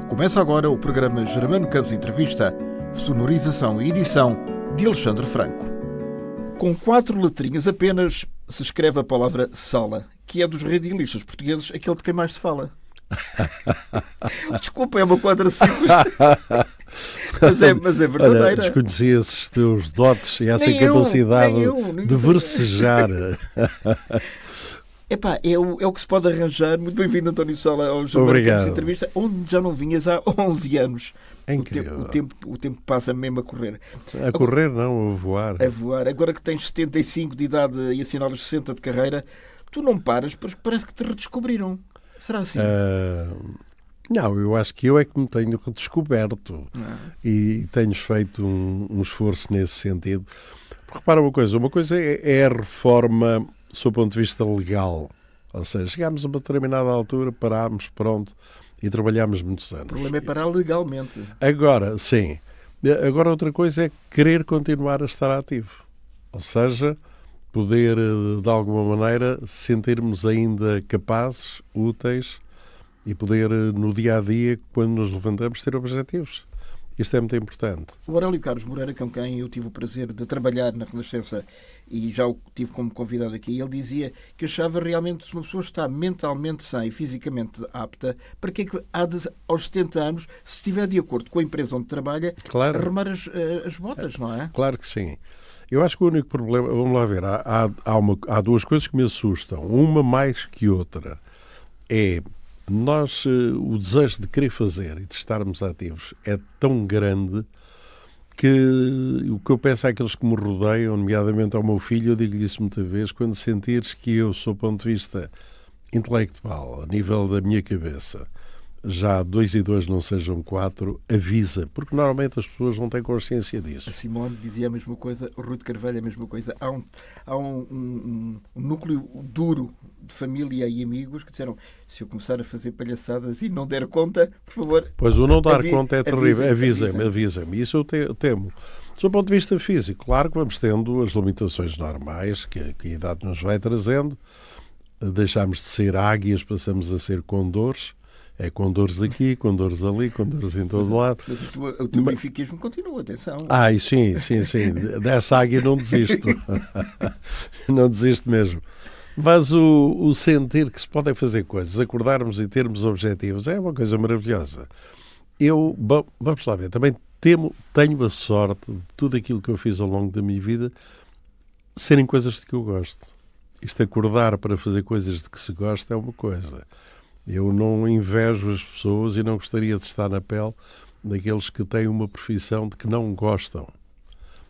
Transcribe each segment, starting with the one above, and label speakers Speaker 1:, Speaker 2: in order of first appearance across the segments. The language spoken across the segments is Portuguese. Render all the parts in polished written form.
Speaker 1: Começa agora o programa Germano Campos Entrevista, sonorização e edição de Alexandre Franco. Com 4 letrinhas apenas se escreve a palavra sala, que é dos radialistas portugueses aquele de quem mais se fala. Desculpa, é uma quadra simples. Mas é verdadeira.
Speaker 2: Olha, desconhecia esses teus dotes e essa capacidade de versejar.
Speaker 1: Epá, é o que se pode arranjar. Muito bem-vindo, António Sala, ao Germano Campos Entrevista, onde já não vinhas há 11 anos.
Speaker 2: É incrível.
Speaker 1: O tempo passa mesmo a correr.
Speaker 2: A correr não, a voar.
Speaker 1: A voar. Agora que tens 75 de idade e assinalas 60 de carreira, tu não paras, porque parece que te redescobriram. Será assim?
Speaker 2: Não, eu acho que eu é que me tenho redescoberto e tenho feito um esforço nesse sentido. Porque repara uma coisa é a reforma sob o ponto de vista legal. Ou seja, chegámos a uma determinada altura, parámos, pronto, e trabalhámos muitos anos.
Speaker 1: O problema é parar legalmente.
Speaker 2: Agora, sim. Agora outra coisa é querer continuar a estar ativo. Ou seja, poder, de alguma maneira, sentirmos ainda capazes, úteis e poder, no dia-a-dia, quando nos levantamos, ter objetivos. Isto é muito importante.
Speaker 1: O Aurélio Carlos Moreira, com quem eu tive o prazer de trabalhar na Renascença e já o tive como convidado aqui, ele dizia que achava realmente, se uma pessoa está mentalmente sã e fisicamente apta, para que é que há de, aos 70 anos, se estiver de acordo com a empresa onde trabalha,
Speaker 2: claro,
Speaker 1: arrumar as botas, não é?
Speaker 2: Claro que sim. Eu acho que o único problema, vamos lá ver, há duas coisas que me assustam, uma mais que outra. É nós, o desejo de querer fazer e de estarmos ativos é tão grande que o que eu peço àqueles que me rodeiam, nomeadamente ao meu filho, eu digo-lhe isso muitas vezes, quando sentires que eu, sob o ponto de vista intelectual, a nível da minha cabeça, já 2 e 2 não sejam 4, avisa, porque normalmente as pessoas não têm consciência disso.
Speaker 1: A Simone dizia a mesma coisa, o Rui de Carvalho a mesma coisa. Há um núcleo duro de família e amigos que disseram, se eu começar a fazer palhaçadas e não der conta, por favor...
Speaker 2: Pois o não dar conta é terrível, avisem-me. Isso eu temo. Do ponto de vista físico, claro que vamos tendo as limitações normais que a idade nos vai trazendo. Deixamos de ser águias, passamos a ser condores. É condores aqui, condores ali, condores em todo lado.
Speaker 1: Mas o teu benfiquismo continua, atenção.
Speaker 2: Sim. Dessa águia não desisto. Não desisto mesmo. Mas o sentir que se podem fazer coisas, acordarmos e termos objetivos, é uma coisa maravilhosa. Vamos lá ver, também tenho a sorte de tudo aquilo que eu fiz ao longo da minha vida serem coisas de que eu gosto. Isto acordar para fazer coisas de que se gosta é uma coisa. Eu não invejo as pessoas e não gostaria de estar na pele daqueles que têm uma profissão de que não gostam.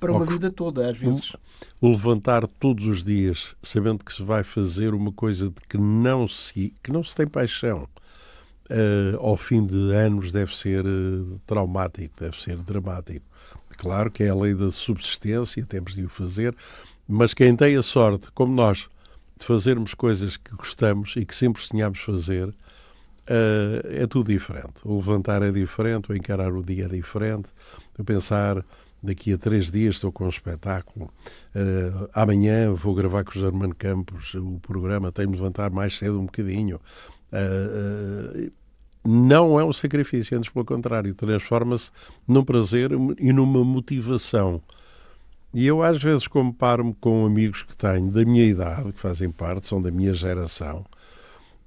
Speaker 1: Para uma vida toda, às vezes.
Speaker 2: O levantar todos os dias, sabendo que se vai fazer uma coisa de que não se tem paixão, ao fim de anos deve ser traumático, deve ser dramático. Claro que é a lei da subsistência, temos de o fazer, mas quem tem a sorte, como nós, de fazermos coisas que gostamos e que sempre sonhámos fazer, é tudo diferente. O levantar é diferente, o encarar o dia é diferente. Eu pensar, daqui a 3 dias estou com um espetáculo, amanhã vou gravar com o Germano Campos o programa, tenho de levantar mais cedo um bocadinho. Não é um sacrifício, antes pelo contrário, transforma-se num prazer e numa motivação. E eu às vezes comparo-me com amigos que tenho da minha idade, que fazem parte, são da minha geração,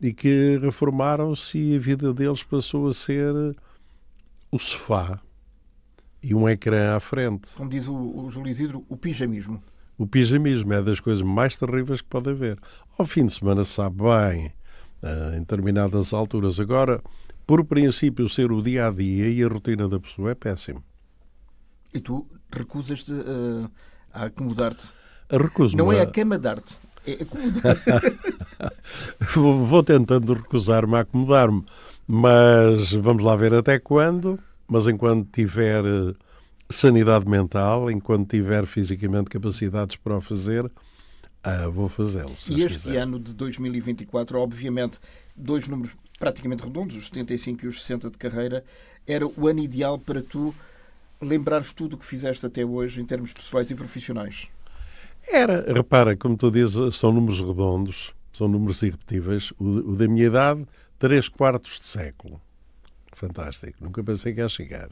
Speaker 2: e que reformaram-se e a vida deles passou a ser o sofá e um ecrã à frente.
Speaker 1: Como diz o Júlio Isidro, o pijamismo.
Speaker 2: O pijamismo é das coisas mais terríveis que pode haver. Ao fim de semana sabe bem, em determinadas alturas. Agora, por princípio, ser o dia-a-dia e a rotina da pessoa é péssimo.
Speaker 1: E tu recusas-te a acomodar-te.
Speaker 2: Recuso-me.
Speaker 1: Não é a cama dar-te, é acomodar.
Speaker 2: Vou tentando recusar-me a acomodar-me, mas vamos lá ver até quando. Mas enquanto tiver sanidade mental, enquanto tiver fisicamente capacidades para o fazer, vou fazê-lo.
Speaker 1: E este ano de 2024, obviamente, 2 números praticamente redondos, os 75 e os 60 de carreira, era o ano ideal para tu lembrares tudo o que fizeste até hoje em termos pessoais e profissionais?
Speaker 2: Era, repara, como tu dizes, são números redondos, são números irrepetíveis. O da minha idade, 3/4 de século. fantástico. Nunca pensei que ia chegar.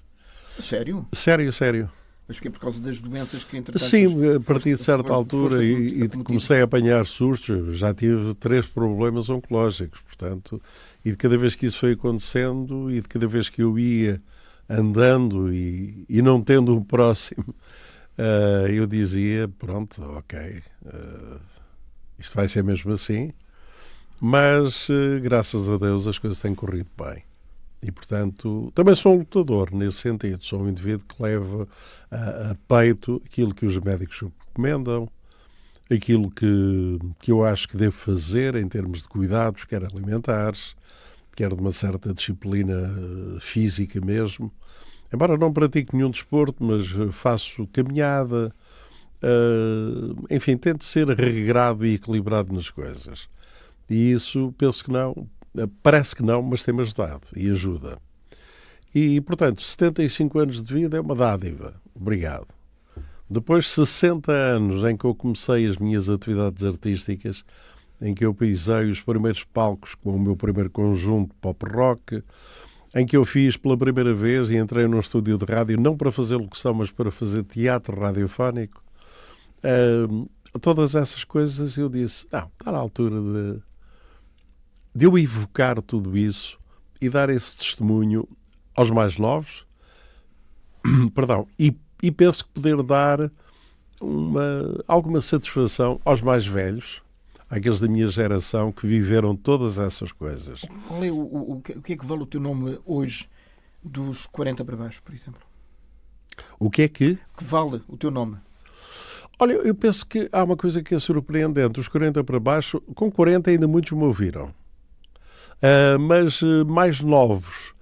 Speaker 1: Sério?
Speaker 2: Sério, sério.
Speaker 1: Mas porque é por causa das doenças que, entretanto...
Speaker 2: Sim, a partir de certa altura e comecei a apanhar sustos. Já tive 3 problemas oncológicos, portanto, e de cada vez que isso foi acontecendo e de cada vez que eu ia andando e não tendo um próximo, eu dizia, pronto, ok, isto vai ser mesmo assim, mas graças a Deus as coisas têm corrido bem. E, portanto, também sou um lutador nesse sentido. Sou um indivíduo que leva a peito aquilo que os médicos recomendam, aquilo que eu acho que devo fazer em termos de cuidados, quer alimentares, quer de uma certa disciplina física mesmo. Embora não pratique nenhum desporto, mas faço caminhada, enfim, tento ser regrado e equilibrado nas coisas. E isso, penso que não, parece que não, mas tem-me ajudado e ajuda. E, portanto, 75 anos de vida é uma dádiva. Obrigado. Depois de 60 anos em que eu comecei as minhas atividades artísticas, em que eu pisei os primeiros palcos com o meu primeiro conjunto pop rock, em que eu fiz pela primeira vez e entrei num estúdio de rádio, não para fazer locução, mas para fazer teatro radiofónico, todas essas coisas eu disse, não, está na altura de eu evocar tudo isso e dar esse testemunho aos mais novos, perdão, e penso que poder dar alguma satisfação aos mais velhos, àqueles da minha geração que viveram todas essas coisas.
Speaker 1: Qual é o que é que vale o teu nome hoje dos 40 para baixo, por exemplo?
Speaker 2: O que é que
Speaker 1: vale o teu nome?
Speaker 2: Olha, eu penso que há uma coisa que é surpreendente. Dos 40 para baixo, com 40 ainda muitos me ouviram. Mas mais novos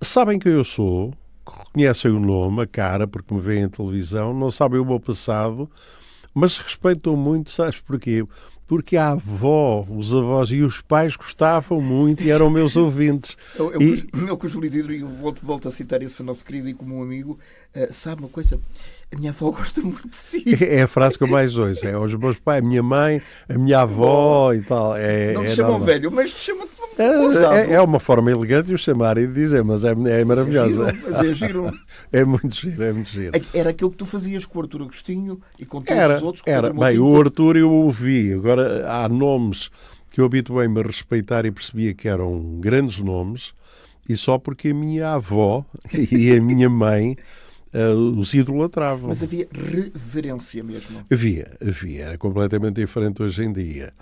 Speaker 2: sabem quem eu sou, reconhecem o nome, a cara, porque me veem em televisão, não sabem o meu passado, mas respeitam muito, sabes porquê? Porque a avó, os avós e os pais gostavam muito e eram meus ouvintes.
Speaker 1: Eu com o Júlio Isidro, e eu volto a citar esse nosso querido e comum amigo, sabe uma coisa? A minha avó gosta muito de si.
Speaker 2: É a frase que eu mais ouço. É os meus pais, a minha mãe, a minha avó e tal.
Speaker 1: Não te chamam velho, mas te chamam
Speaker 2: é uma forma elegante de o chamar e de dizer, mas é maravilhosa.
Speaker 1: Mas é giro.
Speaker 2: É muito giro, é muito giro.
Speaker 1: Era aquilo que tu fazias com o Artur Agostinho e com todos os outros.
Speaker 2: Era. Bem, o Artur eu ouvi. Agora, há nomes que eu habituei-me a respeitar e percebia que eram grandes nomes, e só porque a minha avó e a minha mãe os idolatravam.
Speaker 1: Mas havia reverência mesmo.
Speaker 2: Havia. Era completamente diferente hoje em dia.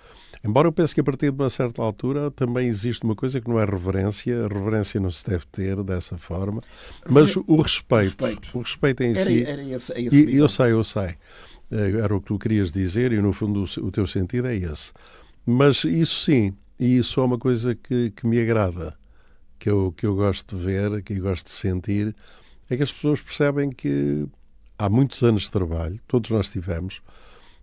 Speaker 2: Embora eu pense que a partir de uma certa altura também existe uma coisa que não é reverência. A reverência não se deve ter dessa forma. Mas o respeito. O respeito em si.
Speaker 1: Era esse
Speaker 2: eu sei. Era o que tu querias dizer e no fundo o teu sentido é esse. Mas isso sim, e isso é uma coisa que me agrada, que eu gosto de ver, que eu gosto de sentir, é que as pessoas percebem que há muitos anos de trabalho, todos nós tivemos,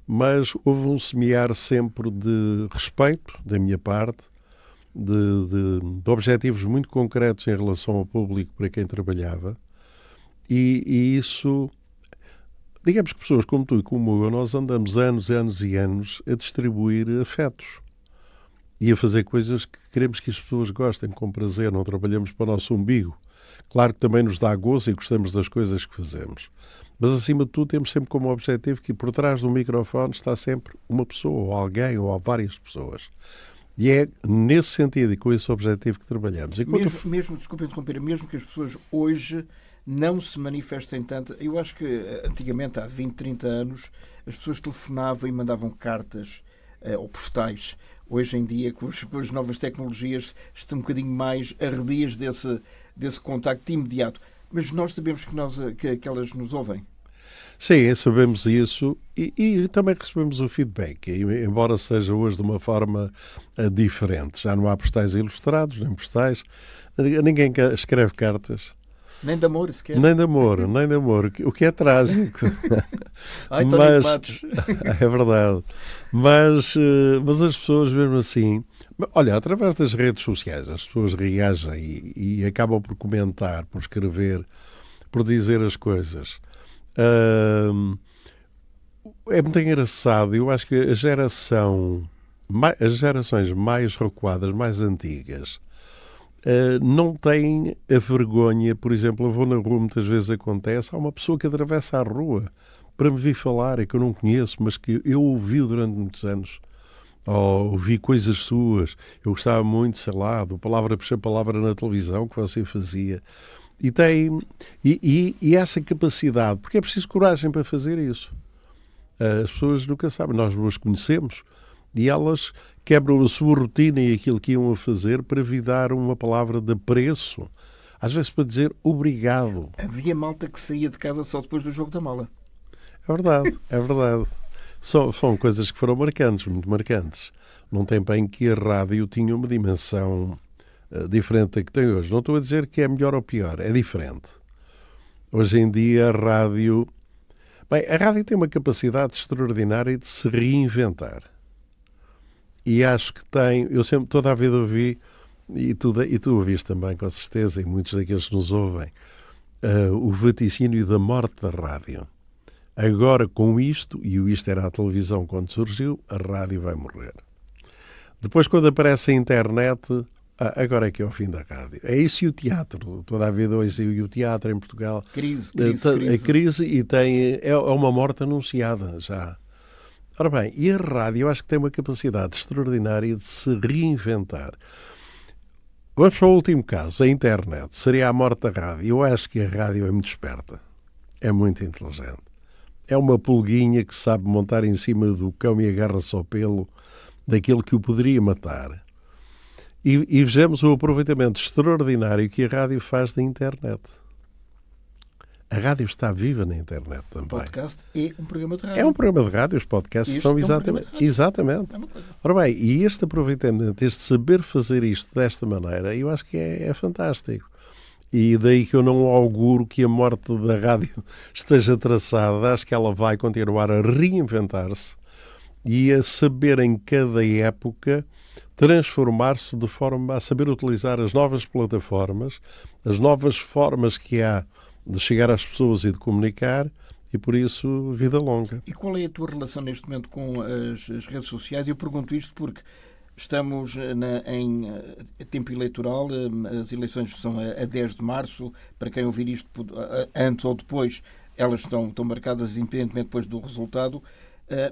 Speaker 2: mas houve um semear sempre de respeito da minha parte, de objetivos muito concretos em relação ao público para quem trabalhava, e isso, digamos que pessoas como tu e como eu, nós andamos anos e anos a distribuir afetos e a fazer coisas que queremos que as pessoas gostem com prazer, não trabalhamos para o nosso umbigo. Claro que também nos dá gozo e gostamos das coisas que fazemos. Mas, acima de tudo, temos sempre como objetivo que por trás do microfone está sempre uma pessoa, ou alguém, ou várias pessoas. E é nesse sentido e com esse objetivo que trabalhamos.
Speaker 1: Mesmo, desculpe interromper, mesmo que as pessoas hoje não se manifestem tanto... Eu acho que antigamente, há 20, 30 anos, as pessoas telefonavam e mandavam cartas ou postais. Hoje em dia, com as novas tecnologias, estão um bocadinho mais arredias desse contacto imediato. Mas nós sabemos que elas nos ouvem.
Speaker 2: Sim, sabemos isso e também recebemos o feedback, embora seja hoje de uma forma diferente. Já não há postais ilustrados, nem postais. Ninguém escreve cartas.
Speaker 1: Nem de amor, sequer.
Speaker 2: Nem de amor, o que é trágico.
Speaker 1: Ai,
Speaker 2: mas é verdade. Mas as pessoas mesmo assim... Olha, através das redes sociais, as pessoas reagem e acabam por comentar, por escrever, por dizer as coisas. É muito engraçado. Eu acho que as gerações mais recuadas, mais antigas, não têm a vergonha. Por exemplo, eu vou na rua, muitas vezes acontece, há uma pessoa que atravessa a rua para me vir falar, é que eu não conheço, mas que eu ouvi durante muitos anos, ou ouvi coisas suas, eu gostava muito, sei lá, do Palavra por Palavra na televisão que você fazia. E tem e essa capacidade, porque é preciso coragem para fazer isso. As pessoas nunca sabem, nós as conhecemos e elas quebram a sua rotina e aquilo que iam a fazer para vir dar uma palavra de apreço, às vezes para dizer obrigado.
Speaker 1: Havia malta que saía de casa só depois do jogo da mala.
Speaker 2: É verdade, é verdade. São coisas que foram marcantes, muito marcantes. Num tempo em que a rádio tinha uma dimensão diferente da que tem hoje. Não estou a dizer que é melhor ou pior, é diferente. Hoje em dia a rádio... Bem, a rádio tem uma capacidade extraordinária de se reinventar. E acho que tem... Eu sempre, toda a vida ouvi, e tu ouviste também, com certeza, e muitos daqueles que nos ouvem, o vaticínio da morte da rádio. Agora, com isto, e isto era a televisão quando surgiu, a rádio vai morrer. Depois, quando aparece a internet, agora é que é o fim da rádio. É isso e o teatro. Toda a vida hoje e o teatro em Portugal.
Speaker 1: Crise.
Speaker 2: A crise e é uma morte anunciada já. Ora bem, e a rádio eu acho que tem uma capacidade extraordinária de se reinventar. Vamos para o último caso, a internet. Seria a morte da rádio. Eu acho que a rádio é muito esperta. É muito inteligente. É uma pulguinha que sabe montar em cima do cão e agarra-se ao pelo daquilo que o poderia matar. E vejamos o aproveitamento extraordinário que a rádio faz da internet. A rádio está viva na internet também.
Speaker 1: O podcast é um programa de rádio.
Speaker 2: É um programa de rádio, os podcasts são exatamente. Exatamente.
Speaker 1: É uma coisa.
Speaker 2: Ora bem, e este aproveitamento, este saber fazer isto desta maneira, eu acho que é fantástico. E daí que eu não auguro que a morte da rádio esteja traçada. Acho que ela vai continuar a reinventar-se e a saber em cada época transformar-se de forma a saber utilizar as novas plataformas, as novas formas que há de chegar às pessoas e de comunicar, e por isso, vida longa.
Speaker 1: E qual é a tua relação neste momento com as redes sociais? Eu pergunto isto porque estamos em tempo eleitoral, as eleições são a 10 de março, para quem ouvir isto antes ou depois, elas estão marcadas independentemente depois do resultado,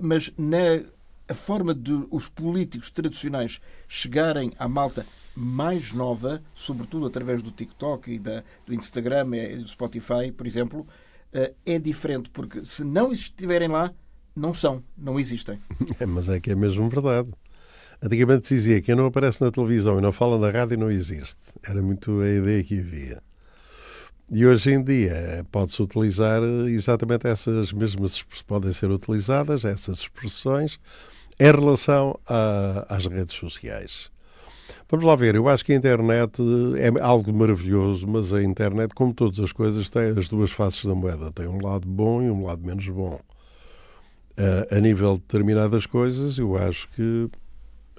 Speaker 1: mas a forma de os políticos tradicionais chegarem à malta mais nova, sobretudo através do TikTok e do Instagram e do Spotify, por exemplo, é diferente, porque se não estiverem lá, não existem.
Speaker 2: Mas é que é mesmo verdade. Antigamente se dizia que quem não aparece na televisão e não fala na rádio não existe. Era muito a ideia que havia. E hoje em dia pode-se utilizar exatamente essas mesmas, podem ser utilizadas essas expressões em relação às redes sociais. Vamos lá ver, eu acho que a internet é algo maravilhoso, mas a internet, como todas as coisas, tem as duas faces da moeda. Tem um lado bom e um lado menos bom. A nível de determinadas coisas, eu acho que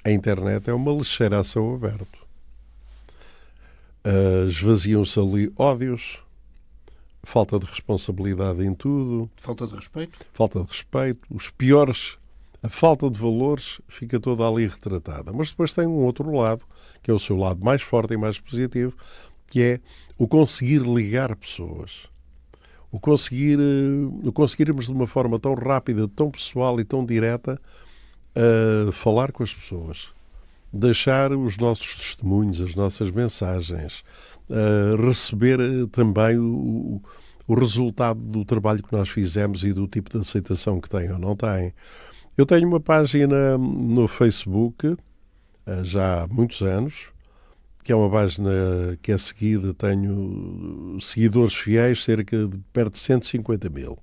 Speaker 2: a internet é uma lixeira a céu aberto. Esvaziam-se ali ódios, falta de responsabilidade em tudo.
Speaker 1: Falta de respeito.
Speaker 2: Falta de respeito. Os piores, a falta de valores fica toda ali retratada. Mas depois tem um outro lado, que é o seu lado mais forte e mais positivo, que é o conseguir ligar pessoas. O conseguirmos de uma forma tão rápida, tão pessoal e tão direta falar com as pessoas, deixar os nossos testemunhos, as nossas mensagens, receber também o resultado do trabalho que nós fizemos e do tipo de aceitação que tem ou não tem. Eu tenho uma página no Facebook, já há muitos anos, que é uma página que é seguida, tenho seguidores fiéis, cerca de perto de 150 mil.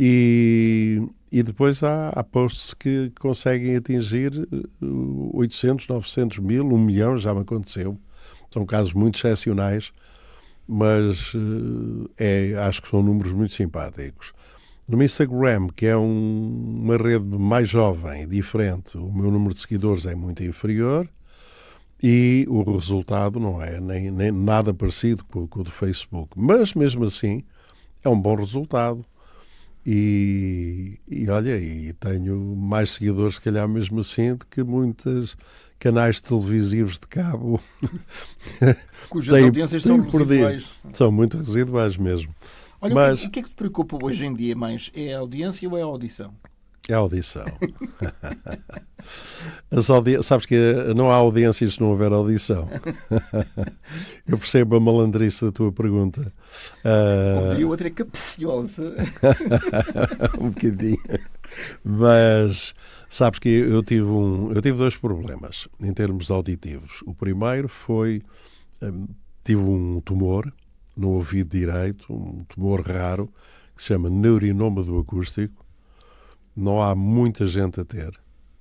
Speaker 2: E depois há posts que conseguem atingir 800, 900 mil, 1 milhão, já me aconteceu. São casos muito excepcionais, mas acho que são números muito simpáticos. No Instagram, que é uma rede mais jovem, diferente, o meu número de seguidores é muito inferior e o resultado não é nem nada parecido com o do Facebook. Mas, mesmo assim, é um bom resultado. Olha, e tenho mais seguidores, se calhar mesmo assim, do que muitos canais televisivos de cabo
Speaker 1: Cujas audiências são
Speaker 2: por dia.
Speaker 1: residuais.
Speaker 2: São muito residuais mesmo.
Speaker 1: Olha,
Speaker 2: Mas
Speaker 1: o que é que te preocupa hoje em dia mais? É a audiência ou é a audição?
Speaker 2: é a audição. Sabes que não há audiências se não houver audição. Eu percebo a malandrice da tua pergunta.
Speaker 1: Como diria outra, é capciosa.
Speaker 2: Um bocadinho. Mas sabes que eu tive dois problemas em termos auditivos. O primeiro foi, tive um tumor no ouvido direito, um tumor raro, que se chama neurinoma do acústico. Não há muita gente a ter.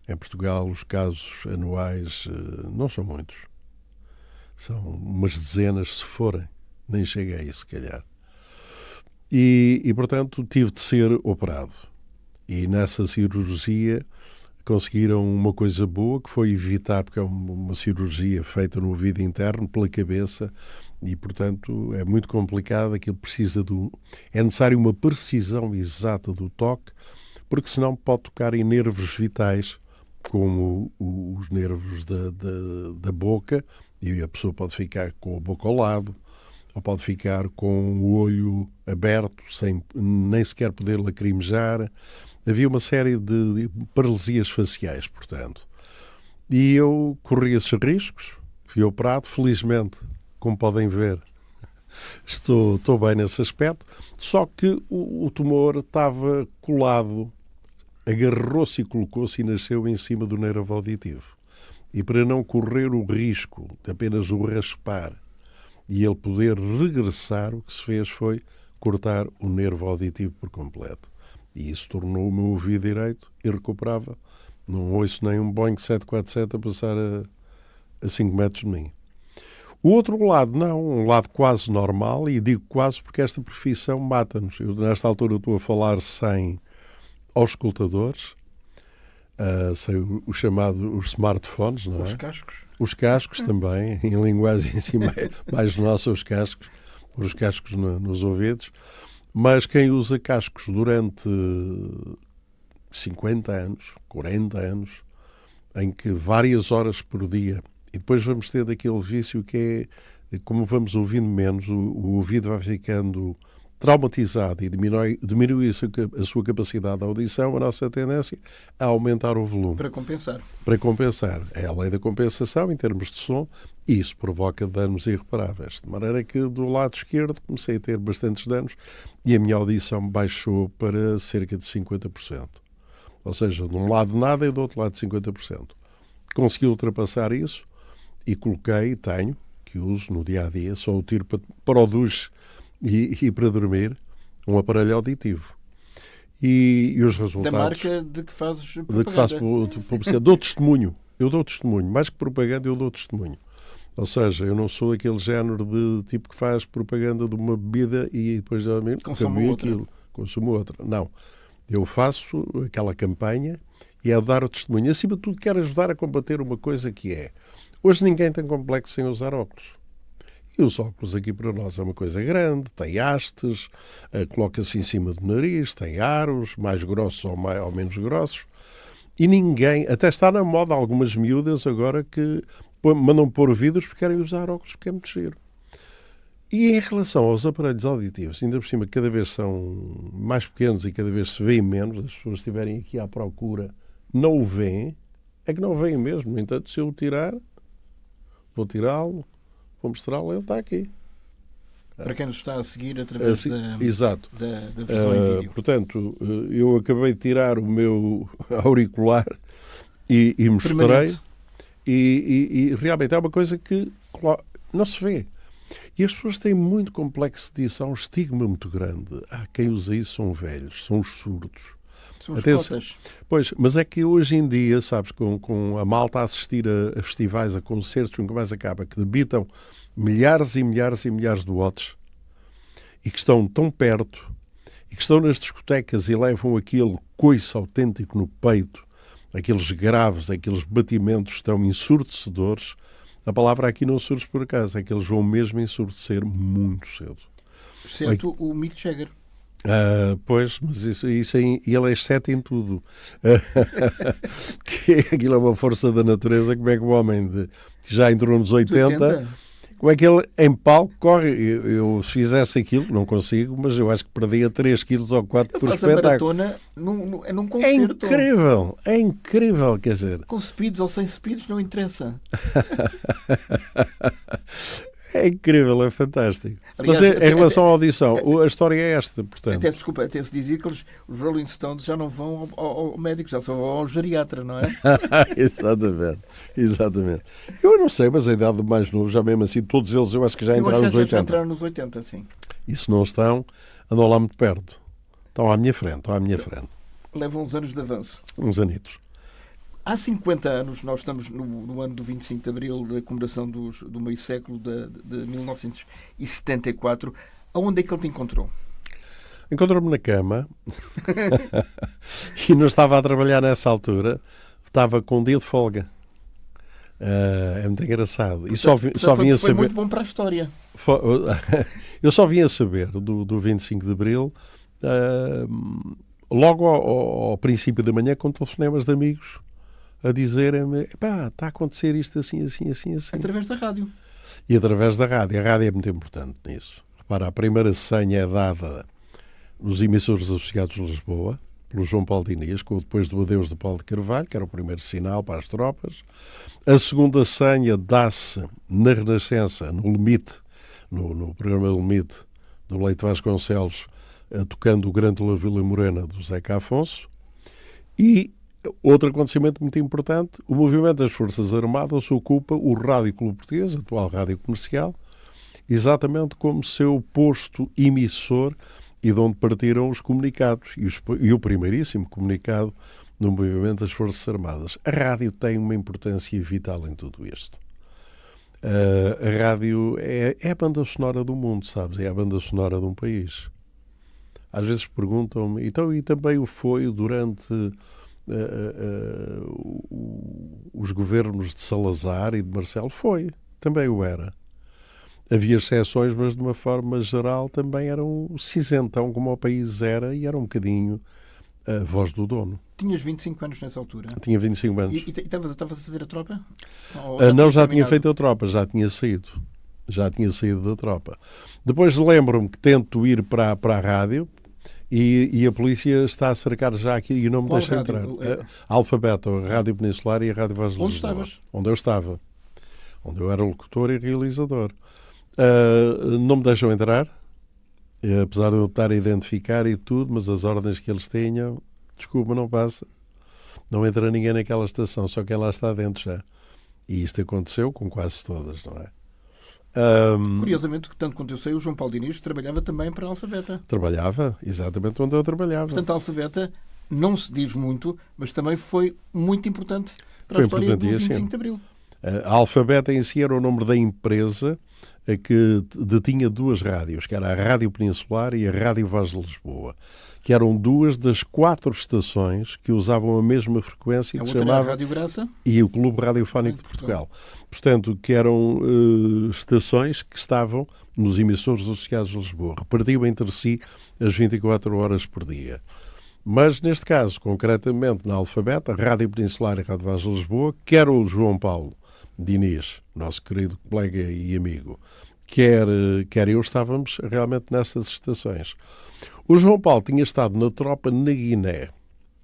Speaker 2: Em Portugal, os casos anuais não são muitos. São umas dezenas, se forem. Nem chega a isso, se calhar. Portanto, tive de ser operado. E nessa cirurgia conseguiram uma coisa boa, que foi evitar, porque é uma cirurgia feita no ouvido interno, pela cabeça, e, portanto, é muito complicado. Aquilo precisa é necessário uma precisão exata do toque, porque senão pode tocar em nervos vitais, como os nervos da boca, e a pessoa pode ficar com a boca ao lado, ou pode ficar com o olho aberto, sem nem sequer poder lacrimejar. Havia uma série de paralisias faciais, portanto. E eu corri esses riscos, fui operado, felizmente, como podem ver, estou bem nesse aspecto, só que o tumor estava colado, agarrou-se e colocou-se e nasceu em cima do nervo auditivo. E para não correr o risco de apenas o raspar e ele poder regressar, o que se fez foi cortar o nervo auditivo por completo. E isso tornou o meu ouvido direito irrecuperável. Não ouço nem um Boeing 747 a passar a 5 metros de mim. O outro lado, não, um lado quase normal, e digo quase porque esta profissão mata-nos. Eu, nesta altura, estou a falar sem auscultadores, sem os smartphones, não é?
Speaker 1: Os cascos.
Speaker 2: Os cascos também, em linguagem assim mais nossa, os cascos, pôr os cascos nos ouvidos. Mas quem usa cascos durante 50 anos, 40 anos, em que várias horas por dia, e depois vamos ter daquele vício que é, como vamos ouvindo menos, o ouvido vai ficando traumatizado e diminui a sua capacidade de audição, a nossa tendência é aumentar o volume.
Speaker 1: Para compensar.
Speaker 2: Para compensar. É a lei da compensação em termos de som, e isso provoca danos irreparáveis. De maneira que do lado esquerdo comecei a ter bastantes danos e a minha audição baixou para cerca de 50%. Ou seja, de um lado nada e do outro lado 50%. Consegui ultrapassar isso e tenho, que uso no dia-a-dia, só o tiro para o duche e para dormir, um aparelho auditivo. E os resultados...
Speaker 1: Da marca de que fazes propaganda.
Speaker 2: De que faço publicidade. Dou testemunho. Eu dou testemunho. Mais que propaganda, eu dou testemunho. Ou seja, eu não sou aquele género de tipo que faz propaganda de uma bebida e depois consumo outra. Não. Eu faço aquela campanha e é dar o testemunho. Acima de tudo, quero ajudar a combater uma coisa que é... Hoje ninguém tem complexo sem usar óculos. E os óculos aqui para nós é uma coisa grande, tem hastes, coloca-se em cima do nariz, tem aros, mais grossos ou menos grossos. E ninguém, até está na moda algumas miúdas agora que mandam pôr vidros porque querem usar óculos, porque é muito giro. E em relação aos aparelhos auditivos, ainda por cima cada vez são mais pequenos e cada vez se veem menos, as pessoas estiverem aqui à procura, não o veem, é que não o veem mesmo. No entanto, se eu o tirar, vou tirá-lo, vou mostrá-lo, ele está aqui.
Speaker 1: Para quem nos está a seguir através
Speaker 2: exato.
Speaker 1: da versão em vídeo.
Speaker 2: Portanto, eu acabei de tirar o meu auricular e mostrei. E realmente é uma coisa que não se vê. E as pessoas têm muito complexo disso. Há um estigma muito grande. Quem usa isso são velhos, são os surdos.
Speaker 1: São os cotas.
Speaker 2: Pois, mas é que hoje em dia, sabes, com a malta a assistir a festivais, a concertos, nunca mais acaba, que debitam milhares e milhares e milhares de watts e que estão tão perto e que estão nas discotecas e levam aquele coice autêntico no peito, aqueles graves, aqueles batimentos tão ensurdecedores. A palavra aqui não surge por acaso, é que eles vão mesmo ensurdecer muito cedo.
Speaker 1: Exceto o Mick Jagger.
Speaker 2: Pois, mas ele é exceto em tudo. Aquilo é uma força da natureza. Como é que o homem que já entrou nos 80, como é que ele em palco corre? Eu se fizesse aquilo, não consigo, mas eu acho que perdia 3 quilos ou 4 por espetáculo.
Speaker 1: Maratona num concerto.
Speaker 2: É incrível, quer dizer.
Speaker 1: Com speeds ou sem speeds, não interessa.
Speaker 2: É incrível, é fantástico.
Speaker 1: Aliás,
Speaker 2: mas em relação à audição, a história é esta, portanto.
Speaker 1: Até se dizia que os Rolling Stones já não vão ao médico, já só vão ao geriatra, não é?
Speaker 2: Exatamente. Eu não sei, mas a idade do mais novo, já mesmo assim, todos eles eu acho que já entraram nos 80.
Speaker 1: Já entraram nos 80, sim.
Speaker 2: E se não estão, andam lá muito perto. Estão à minha frente,
Speaker 1: Levam uns anos de avanço.
Speaker 2: Uns anitos.
Speaker 1: Há 50 anos, nós estamos no ano do 25 de Abril, da comemoração do meio século de 1974. Aonde é que ele te encontrou?
Speaker 2: Encontrou-me na cama e não estava a trabalhar nessa altura, estava com um dia de folga. É muito engraçado. E só vinha a saber.
Speaker 1: Foi muito bom para a história.
Speaker 2: Eu só vim a saber do 25 de Abril logo ao princípio da manhã, com telefonemas de amigos a dizerem-me: está a acontecer isto assim.
Speaker 1: Através da rádio.
Speaker 2: E através da rádio. A rádio é muito importante nisso. Repara, a primeira senha é dada nos emissores associados de Lisboa, pelo João Paulo Diniz, depois do adeus de Paulo de Carvalho, que era o primeiro sinal para as tropas. A segunda senha dá-se na Renascença, no Limite, no programa Limite, do Leite Vasconcelos, tocando o Grande La Vila Morena, do Zeca Afonso. E outro acontecimento muito importante: o movimento das Forças Armadas ocupa o Rádio Clube Português, atual Rádio Comercial, exatamente como seu posto emissor e de onde partiram os comunicados. E o primeiríssimo comunicado no movimento das Forças Armadas. A rádio tem uma importância vital em tudo isto. A rádio é a banda sonora do mundo, sabes? É a banda sonora de um país. Às vezes perguntam-me, então, e também o foi durante os governos de Salazar e de Marcelo? Foi, também o era. Havia exceções, mas de uma forma geral também era um cinzentão como o país era, e era um bocadinho a voz do dono.
Speaker 1: Tinhas 25 anos nessa altura?
Speaker 2: Tinha 25 anos.
Speaker 1: E estavas a fazer a tropa?
Speaker 2: Não, já tinha feito a tropa, já tinha saído. Já tinha saído da tropa. Depois lembro-me que tento ir para a rádio e a polícia está a cercar já aqui e não me deixa entrar. A Alfabeto, a Rádio Peninsular e a Rádio Voz de Lisboa.
Speaker 1: Onde estavas?
Speaker 2: Onde eu estava. Onde eu era locutor e realizador. Não me deixam entrar, apesar de eu estar a identificar e tudo, mas as ordens que eles tinham, desculpa, não passa. Não entra ninguém naquela estação, só quem lá está dentro já. E isto aconteceu com quase todas, não é?
Speaker 1: Curiosamente, tanto quanto eu sei, o João Paulo Diniz trabalhava também para a Alfabeta.
Speaker 2: Trabalhava, exatamente onde eu trabalhava.
Speaker 1: Portanto, a Alfabeta não se diz muito, mas também foi muito importante para a história do 25 de Abril.
Speaker 2: A Alfabeta em si era o nome da empresa que detinha duas rádios, que era a Rádio Peninsular e a Rádio Voz de Lisboa, que eram duas das 4 estações que usavam a mesma frequência, que se chamava
Speaker 1: Rádio Graça
Speaker 2: e o Clube Radiofónico de Portugal. Portanto, que eram estações que estavam nos emissores associados de Lisboa, repartiam entre si as 24 horas por dia. Mas, neste caso, concretamente na Alfabeta, a Rádio Peninsular e a Rádio Voz de Lisboa, quer o João Paulo Diniz, nosso querido colega e amigo, quer eu, estávamos realmente nessas estações. O João Paulo tinha estado na tropa na Guiné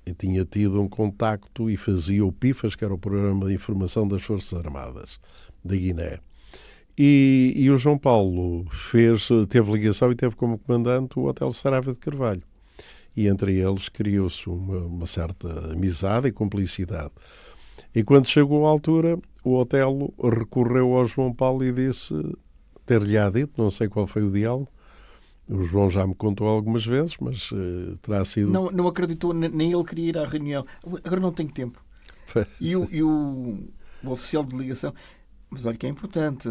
Speaker 2: e tinha tido um contacto e fazia o PIFAS, que era o Programa de Informação das Forças Armadas da Guiné. E o João Paulo teve ligação e teve como comandante o Hotel Saraiva de Carvalho. E entre eles criou-se uma certa amizade e cumplicidade. E quando chegou à altura, o Otelo recorreu ao João Paulo e disse, ter-lhe-á dito, não sei qual foi o diálogo, o João já me contou algumas vezes, mas terá sido...
Speaker 1: Não acreditou, nem ele queria ir à reunião. Agora não tenho tempo. E o oficial de ligação, mas olha que é importante,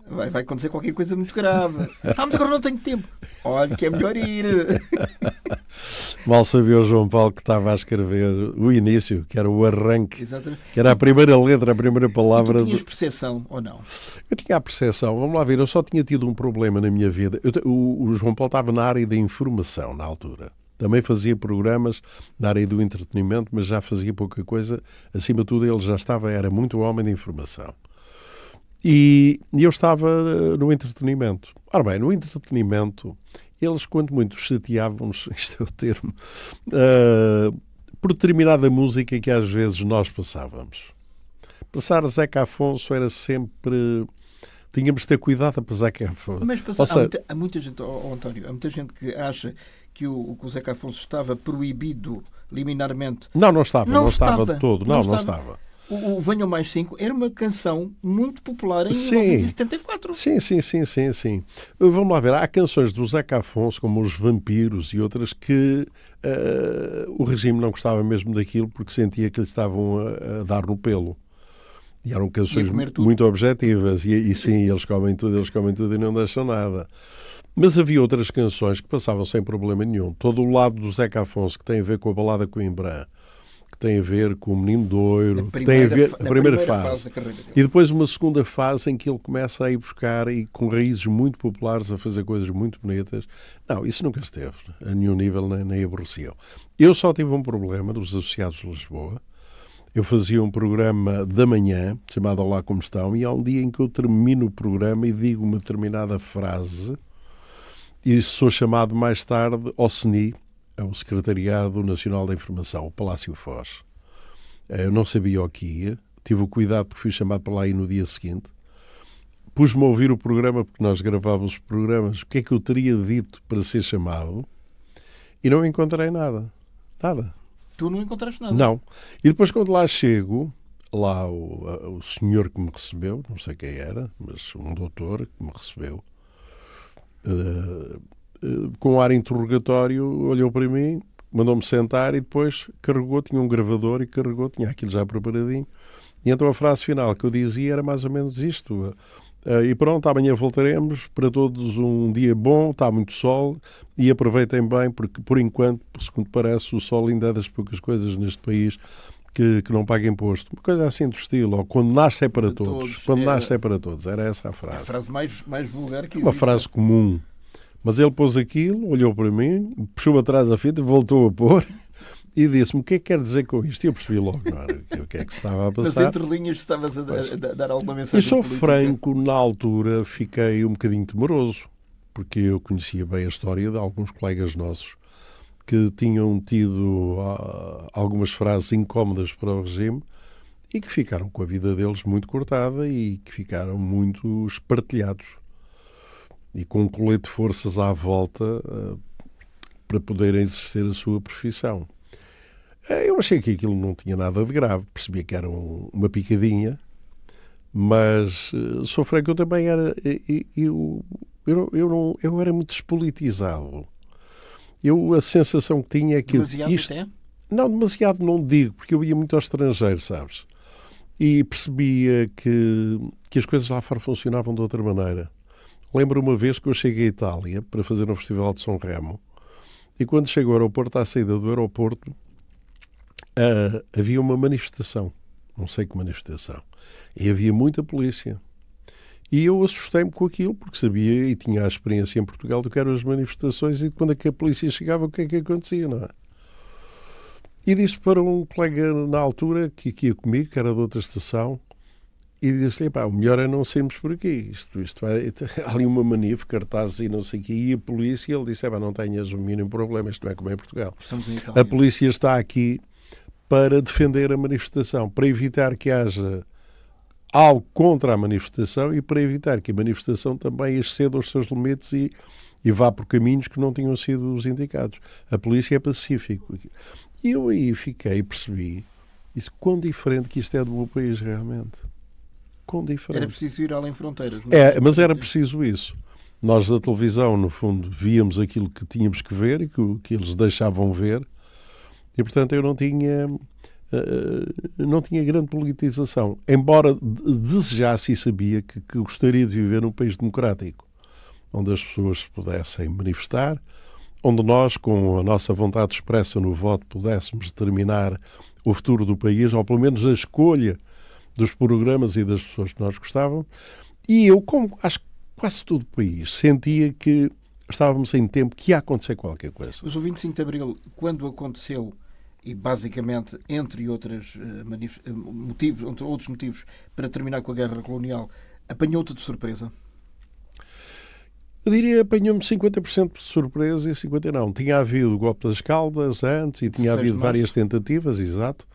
Speaker 1: vai acontecer qualquer coisa muito grave. Mas agora não tenho tempo. Olha que é melhor ir.
Speaker 2: Mal sabia o João Paulo que estava a escrever o início, que era o arranque,
Speaker 1: Exatamente.
Speaker 2: que era a primeira letra, a primeira
Speaker 1: E
Speaker 2: palavra.
Speaker 1: tu tinhas percepção ou não?
Speaker 2: Eu tinha a percepção, vamos lá ver, eu só tinha tido um problema na minha vida. O João Paulo estava na área da informação na altura. Também fazia programas na área do entretenimento, mas já fazia pouca coisa. Acima de tudo, ele já era muito homem de informação. E eu estava no entretenimento. Ora bem, no entretenimento, eles, quanto muito, chateavam-nos, isto é o termo, por determinada música que às vezes nós passávamos. Passar Zeca Afonso era sempre... Tínhamos de ter cuidado a passar Zeca Afonso.
Speaker 1: Mas há muita gente, António, há muita gente que acha que o Zeca Afonso estava proibido liminarmente.
Speaker 2: Não estava de todo. Não estava.
Speaker 1: O Venham Mais 5 era uma canção muito popular em 1974.
Speaker 2: Sim. Vamos lá ver, há canções do Zeca Afonso, como Os Vampiros e outras, que o regime não gostava mesmo daquilo porque sentia que lhe estavam a dar no pelo. E eram canções muito objetivas. E sim, eles comem tudo e não deixam nada. Mas havia outras canções que passavam sem problema nenhum. Todo o lado do Zeca Afonso, que tem a ver com a balada Coimbrã, que tem a ver com o Menino de Ouro, que tem a ver a primeira fase
Speaker 1: da carreira dele.
Speaker 2: E depois uma segunda fase em que ele começa a ir buscar, e com raízes muito populares, a fazer coisas muito bonitas. Não, isso nunca esteve a nenhum nível, nem aborreceu. Eu só tive um problema dos Associados de Lisboa. Eu fazia um programa da manhã, chamado Olá Como Estão, e há um dia em que eu termino o programa e digo uma determinada frase e sou chamado mais tarde ao SNI, ao Secretariado Nacional da Informação, o Palácio Foz. Eu não sabia o que ia, tive o cuidado porque fui chamado para lá e no dia seguinte. Pus-me a ouvir o programa, porque nós gravávamos os programas, o que é que eu teria dito para ser chamado, e não encontrei nada. Nada.
Speaker 1: Tu não encontraste nada?
Speaker 2: Não. E depois, quando lá chego, lá o senhor que me recebeu, não sei quem era, mas um doutor que me recebeu, com um ar interrogatório, olhou para mim, mandou-me sentar e depois carregou, tinha um gravador e carregou, tinha aquilo já preparadinho. E então a frase final que eu dizia era mais ou menos isto. E pronto, amanhã voltaremos, para todos um dia bom, está muito sol e aproveitem bem, porque por enquanto, segundo parece, o sol ainda é das poucas coisas neste país que não paga imposto. Uma coisa assim do estilo, ou quando nasce é para todos. Quando nasce é para todos, era essa a frase.
Speaker 1: A frase mais vulgar que existe.
Speaker 2: Uma frase comum. Mas ele pôs aquilo, olhou para mim, puxou atrás a fita, voltou a pôr e disse-me: o que é que quer dizer com isto? E eu percebi logo, não era? O que é que se estava a passar.
Speaker 1: Nas entrelinhas estavas a dar alguma mensagem
Speaker 2: E sou
Speaker 1: política.
Speaker 2: franco, na altura fiquei um bocadinho temeroso, porque eu conhecia bem a história de alguns colegas nossos que tinham tido algumas frases incómodas para o regime e que ficaram com a vida deles muito cortada e que ficaram muito espartilhados. E com um colete de forças à volta para poderem exercer a sua profissão. Eu achei que aquilo não tinha nada de grave, percebia que era uma picadinha, mas sou franco, eu também era... Eu era muito despolitizado. A sensação que tinha é que...
Speaker 1: Demasiado até?
Speaker 2: Não, demasiado não digo, porque eu ia muito ao estrangeiro, sabes? E percebia que as coisas lá fora funcionavam de outra maneira. Lembro uma vez que eu cheguei à Itália para fazer um festival de São Remo e quando chego ao aeroporto, à saída do aeroporto, havia uma manifestação, não sei que manifestação, e havia muita polícia. E eu assustei-me com aquilo porque sabia e tinha a experiência em Portugal do que eram as manifestações e quando é que a polícia chegava, o que é que acontecia, não é? E disse para um colega na altura que ia comigo, que era de outra estação, e disse-lhe: o melhor é não sairmos por aqui. Isto vai, há ali uma manif, cartazes e não sei o quê. E a polícia, ele disse: não tenhas o mínimo problema, isto não é como em Portugal. A polícia está aqui para defender a manifestação, para evitar que haja algo contra a manifestação e para evitar que a manifestação também exceda os seus limites e vá por caminhos que não tinham sido os indicados. A polícia é pacífico. E eu aí fiquei e percebi quão diferente que isto é do meu país realmente.
Speaker 1: Era preciso ir além fronteiras.
Speaker 2: Mas era preciso isso. Nós da televisão, no fundo, víamos aquilo que tínhamos que ver e que eles deixavam ver e, portanto, eu não tinha grande politização. Embora desejasse e sabia que gostaria de viver num país democrático, onde as pessoas se pudessem manifestar, onde nós, com a nossa vontade expressa no voto, pudéssemos determinar o futuro do país, ou pelo menos a escolha dos programas e das pessoas que nós gostávamos. E eu, como acho que quase todo o país, sentia que estávamos em tempo que ia acontecer qualquer coisa.
Speaker 1: Mas o 25 de Abril, quando aconteceu, e basicamente, entre outros motivos, para terminar com a guerra colonial, apanhou-te de surpresa?
Speaker 2: Eu diria apanhou-me 50% de surpresa e 50% não. Tinha havido o golpe das Caldas antes e tinha havido várias tentativas, exato.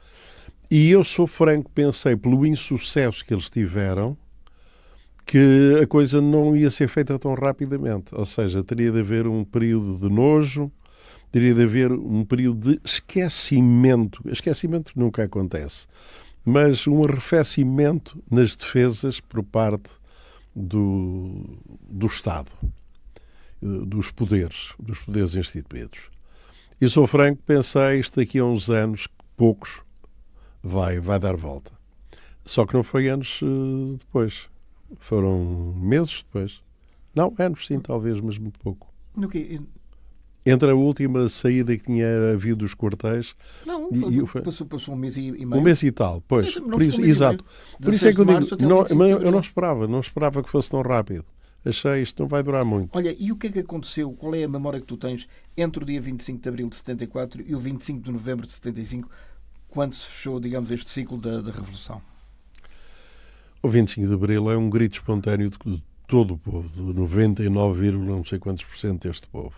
Speaker 2: E eu sou franco, pensei, pelo insucesso que eles tiveram, que a coisa não ia ser feita tão rapidamente. Ou seja, teria de haver um período de nojo, teria de haver um período de esquecimento. Esquecimento nunca acontece. Mas um arrefecimento nas defesas por parte do Estado, dos poderes instituídos. E sou franco, pensei, isto daqui a uns anos, poucos, vai dar volta. Só que não foi anos depois. Foram meses depois. Não, anos sim, talvez, mas muito pouco.
Speaker 1: No quê?
Speaker 2: Entre a última saída que tinha havido dos quartéis...
Speaker 1: Não, passou um mês e meio.
Speaker 2: Um mês e tal, pois.
Speaker 1: Por isso,
Speaker 2: exato. Por isso é que eu digo, eu não
Speaker 1: esperava.
Speaker 2: esperava que fosse tão rápido. Achei, isto não vai durar muito.
Speaker 1: Olha, e o que é que aconteceu? Qual é a memória que tu tens entre o dia 25 de Abril de 74 e o 25 de Novembro de 75, quando se fechou, digamos, este ciclo da Revolução?
Speaker 2: O 25 de Abril é um grito espontâneo de todo o povo, de 99, não sei quantos por cento deste povo.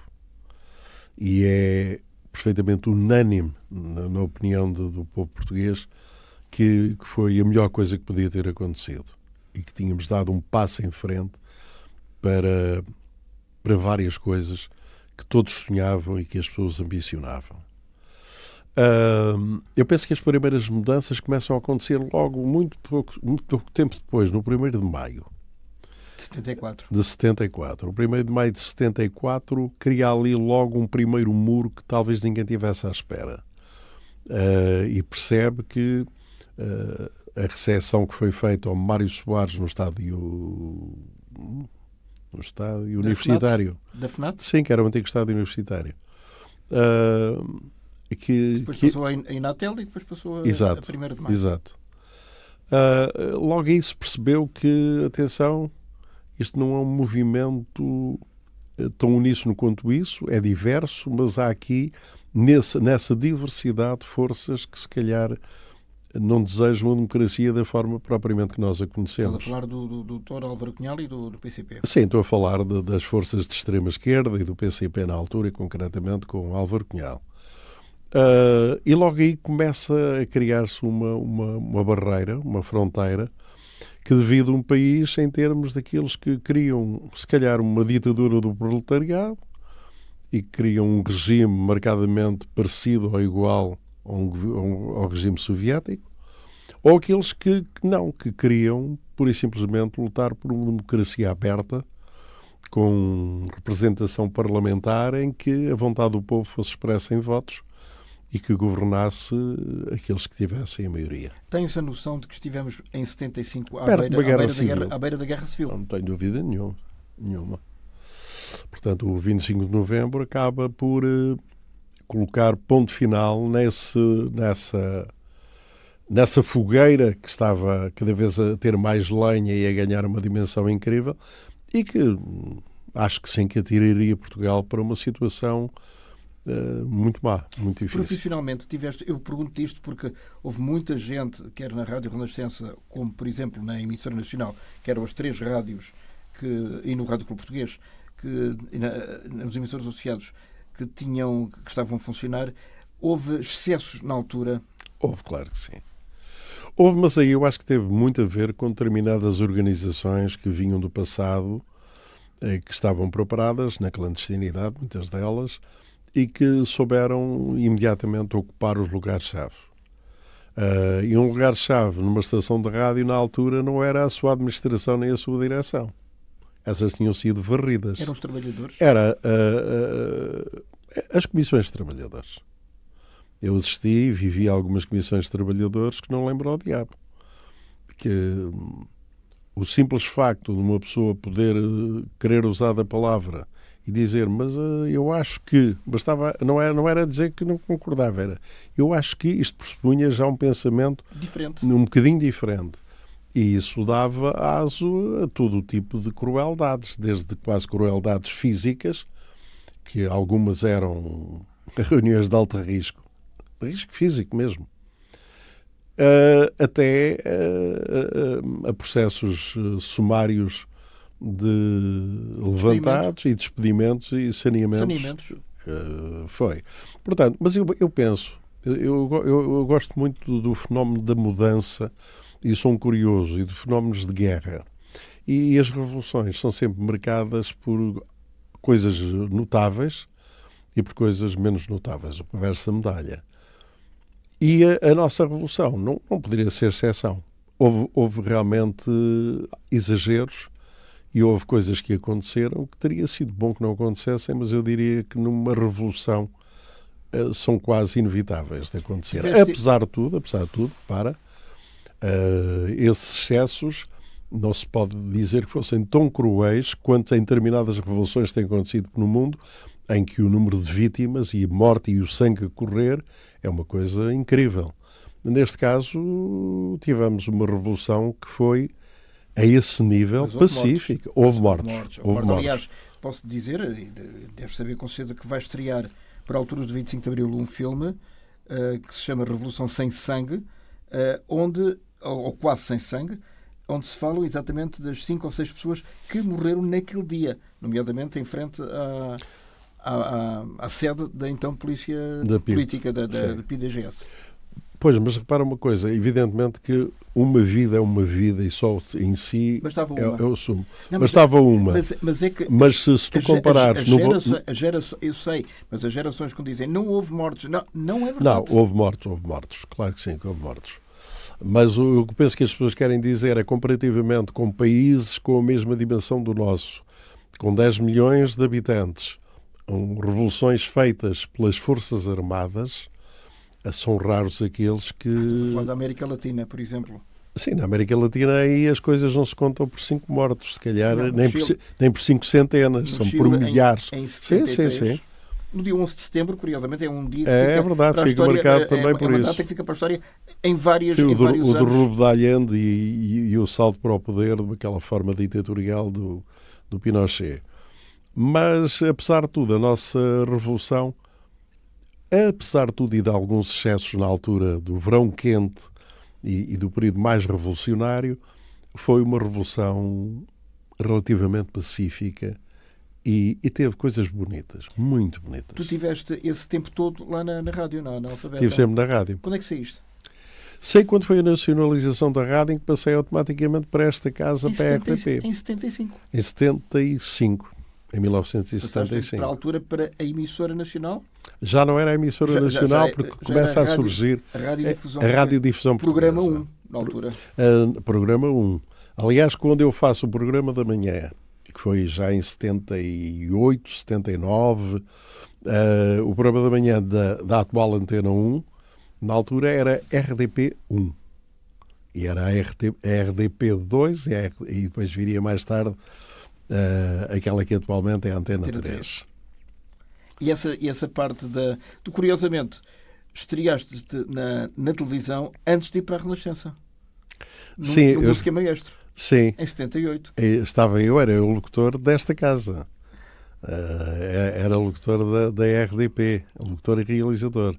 Speaker 2: E é perfeitamente unânime na opinião do povo português que foi a melhor coisa que podia ter acontecido e que tínhamos dado um passo em frente para várias coisas que todos sonhavam e que as pessoas ambicionavam. Eu penso que as primeiras mudanças começam a acontecer logo muito pouco tempo depois, no 1º de maio. De 74. O 1º de maio de 74 cria ali logo um primeiro muro que talvez ninguém tivesse à espera. E percebe que a recepção que foi feita ao Mário Soares no estádio universitário.
Speaker 1: Da FNAT?
Speaker 2: Sim, que era o antigo estádio universitário.
Speaker 1: Depois passou a Inatel e depois passou a 1º de maio.
Speaker 2: Exato. Logo aí se percebeu que, atenção, isto não é um movimento tão uníssono quanto isso, é diverso, mas há aqui, nessa diversidade, forças que se calhar não desejam a democracia da forma propriamente que nós a conhecemos.
Speaker 1: Estou a falar do Dr. Álvaro Cunhal e do PCP.
Speaker 2: Sim, estou a falar das forças de extrema-esquerda e do PCP na altura, e concretamente com Álvaro Cunhal. E logo aí começa a criar-se uma barreira, uma fronteira, que divide um país em termos daqueles que criam, se calhar, uma ditadura do proletariado e criam um regime marcadamente parecido ou igual ao regime soviético, ou aqueles que queriam, pura e simplesmente, lutar por uma democracia aberta, com representação parlamentar, em que a vontade do povo fosse expressa em votos e que governasse aqueles que tivessem a maioria.
Speaker 1: Tens a noção de que estivemos em 75 à beira da Guerra Civil?
Speaker 2: Não tenho dúvida nenhuma. Portanto, o 25 de novembro acaba por colocar ponto final nessa fogueira que estava cada vez a ter mais lenha e a ganhar uma dimensão incrível e que acho que sim que atiraria Portugal para uma situação muito má, muito difícil.
Speaker 1: Profissionalmente, eu pergunto isto porque houve muita gente, quer na Rádio Renascença, como por exemplo na emissora nacional, que eram as 3 rádios e no Rádio Clube Português, nos emissores associados que estavam a funcionar. Houve excessos na altura?
Speaker 2: Houve, claro que sim. Houve, mas aí eu acho que teve muito a ver com determinadas organizações que vinham do passado, que estavam preparadas na clandestinidade, muitas delas, e que souberam imediatamente ocupar os lugares-chave. E um lugar-chave numa estação de rádio, na altura, não era a sua administração nem a sua direção. Essas tinham sido varridas.
Speaker 1: Eram os trabalhadores?
Speaker 2: Era as comissões de trabalhadores. Eu assisti e vivi algumas comissões de trabalhadores que não lembro ao diabo. Que o simples facto de uma pessoa poder querer usar da palavra e dizer, mas eu acho que, não era dizer que não concordava, era, eu acho que isto pressupunha já um pensamento
Speaker 1: diferente,
Speaker 2: um bocadinho diferente. E isso dava aso a todo o tipo de crueldades, desde quase crueldades físicas, que algumas eram reuniões de alto risco físico mesmo, até a processos sumários de levantados e despedimentos e saneamentos. Foi. Portanto, mas eu penso, eu gosto muito do fenómeno da mudança e sou um curioso, e de fenómenos de guerra. E as revoluções são sempre marcadas por coisas notáveis e por coisas menos notáveis, o reverso da medalha. E a nossa revolução não poderia ser exceção. Houve realmente exageros e houve coisas que aconteceram que teria sido bom que não acontecessem, mas eu diria que numa revolução são quase inevitáveis de acontecer. Apesar de tudo, esses excessos não se pode dizer que fossem tão cruéis quanto em determinadas revoluções que têm acontecido no mundo, em que o número de vítimas e a morte e o sangue a correr é uma coisa incrível. Neste caso, tivemos uma revolução que foi a esse nível pacífica. Houve mortos.
Speaker 1: Aliás, posso dizer, deves saber com certeza que vai estrear para a altura do 25 de Abril um filme que se chama Revolução Sem Sangue, ou quase sem sangue, onde se fala exatamente das 5 ou 6 pessoas que morreram naquele dia, nomeadamente em frente à sede da então Polícia Política da PDGS.
Speaker 2: Pois, mas repara uma coisa, evidentemente que uma vida é uma vida e só em si é o sumo. Bastava uma. Mas se tu comparares...
Speaker 1: Eu sei, mas as gerações quando dizem não houve mortos, não é verdade.
Speaker 2: Não, houve mortos. Claro que sim, que houve mortos. Mas o que penso que as pessoas querem dizer é, comparativamente com países com a mesma dimensão do nosso, com 10 milhões de habitantes, revoluções feitas pelas Forças Armadas, são raros aqueles que...
Speaker 1: Estou a falar da América Latina, por exemplo.
Speaker 2: Sim, na América Latina aí as coisas não se contam por 5 mortos, se calhar nem por 5 centenas, são
Speaker 1: Chile,
Speaker 2: por milhares.
Speaker 1: Em 73, sim. No dia 11 de setembro, curiosamente, é um dia que
Speaker 2: fica verdade, para a história,
Speaker 3: marcado
Speaker 2: também por
Speaker 1: uma
Speaker 2: isso.
Speaker 1: data que fica para a história em vários
Speaker 2: sim,
Speaker 1: anos.
Speaker 2: O derrubo de Allende e o salto para o poder daquela forma ditatorial do Pinochet. Mas, apesar de tudo, a nossa revolução, apesar de tudo e de alguns excessos na altura do verão quente e do período mais revolucionário, foi uma revolução relativamente pacífica e teve coisas bonitas, muito bonitas.
Speaker 1: Tu tiveste esse tempo todo lá na rádio, na Alfabeta?
Speaker 2: Estive sempre na rádio.
Speaker 1: Quando é que saíste?
Speaker 2: Sei quando foi a nacionalização da rádio, em que passei automaticamente para esta casa, para a RTP.
Speaker 1: Em 75?
Speaker 2: Em 75. Em 1975.
Speaker 1: Passaste para a altura para a emissora nacional?
Speaker 2: Já não era a emissora nacional, porque começa a surgir
Speaker 1: a
Speaker 2: radiodifusão
Speaker 1: Programa 1, na altura.
Speaker 2: Programa 1. Aliás, quando eu faço o programa da manhã, que foi já em 78, 79, o programa da manhã da atual Antena 1, na altura era RDP1. E era a RDP2 e depois viria mais tarde aquela que atualmente é a Antena 3.
Speaker 1: E essa parte tu, curiosamente, estreaste-te na televisão antes de ir para a Renascença.
Speaker 2: Sim.
Speaker 1: No Música Maestro.
Speaker 2: Sim.
Speaker 1: Em 78.
Speaker 2: Era o locutor desta casa. Era locutor da RDP, locutor e realizador.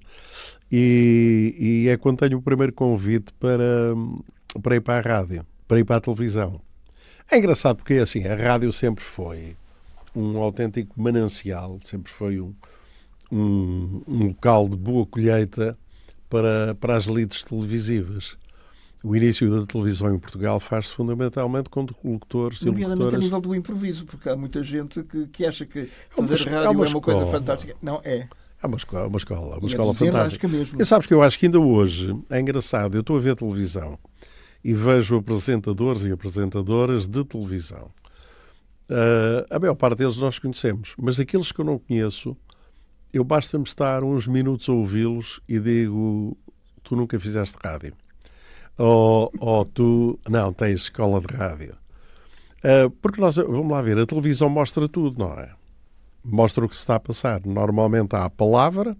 Speaker 2: E é quando tenho o primeiro convite para ir para a rádio, para ir para a televisão. É engraçado porque assim, a rádio sempre foi um autêntico manancial, sempre foi um local de boa colheita para as elites televisivas. O início da televisão em Portugal faz-se fundamentalmente com locutores e locutoras.
Speaker 1: A nível do improviso, porque há muita gente que acha que fazer rádio é uma coisa fantástica. Não é.
Speaker 2: É uma escola fantástica.
Speaker 1: Mesmo.
Speaker 2: E sabes que eu acho que ainda hoje é engraçado. Eu estou a ver televisão e vejo apresentadores e apresentadoras de televisão. A maior parte deles nós conhecemos, mas aqueles que eu não conheço, eu basta-me estar uns minutos a ouvi-los e digo: tu nunca fizeste rádio. Ou tu não tens escola de rádio. Porque vamos lá ver, a televisão mostra tudo, não é? mostra o que se está a passar. Normalmente há a palavra,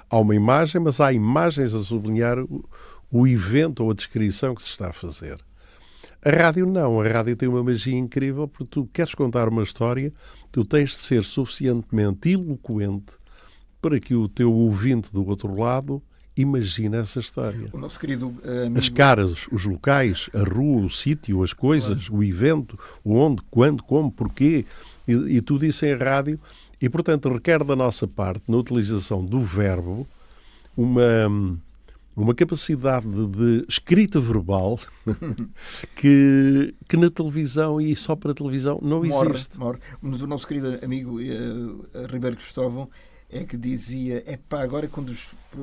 Speaker 2: há uma imagem, mas há imagens a sublinhar o evento ou a descrição que se está a fazer. A rádio não. A rádio tem uma magia incrível porque tu queres contar uma história, tu tens de ser suficientemente eloquente para que o teu ouvinte do outro lado imagine essa história.
Speaker 1: O nosso querido amigo...
Speaker 2: As caras, os locais, a rua, o sítio, as coisas, claro. O evento, onde, quando, como, porquê, e tudo isso em rádio. E, portanto, requer da nossa parte, na utilização do verbo, uma capacidade de escrita verbal que na televisão e só para a televisão não existe.
Speaker 1: Morre. Mas o nosso querido amigo Ribeiro Cristóvão é que dizia, agora quando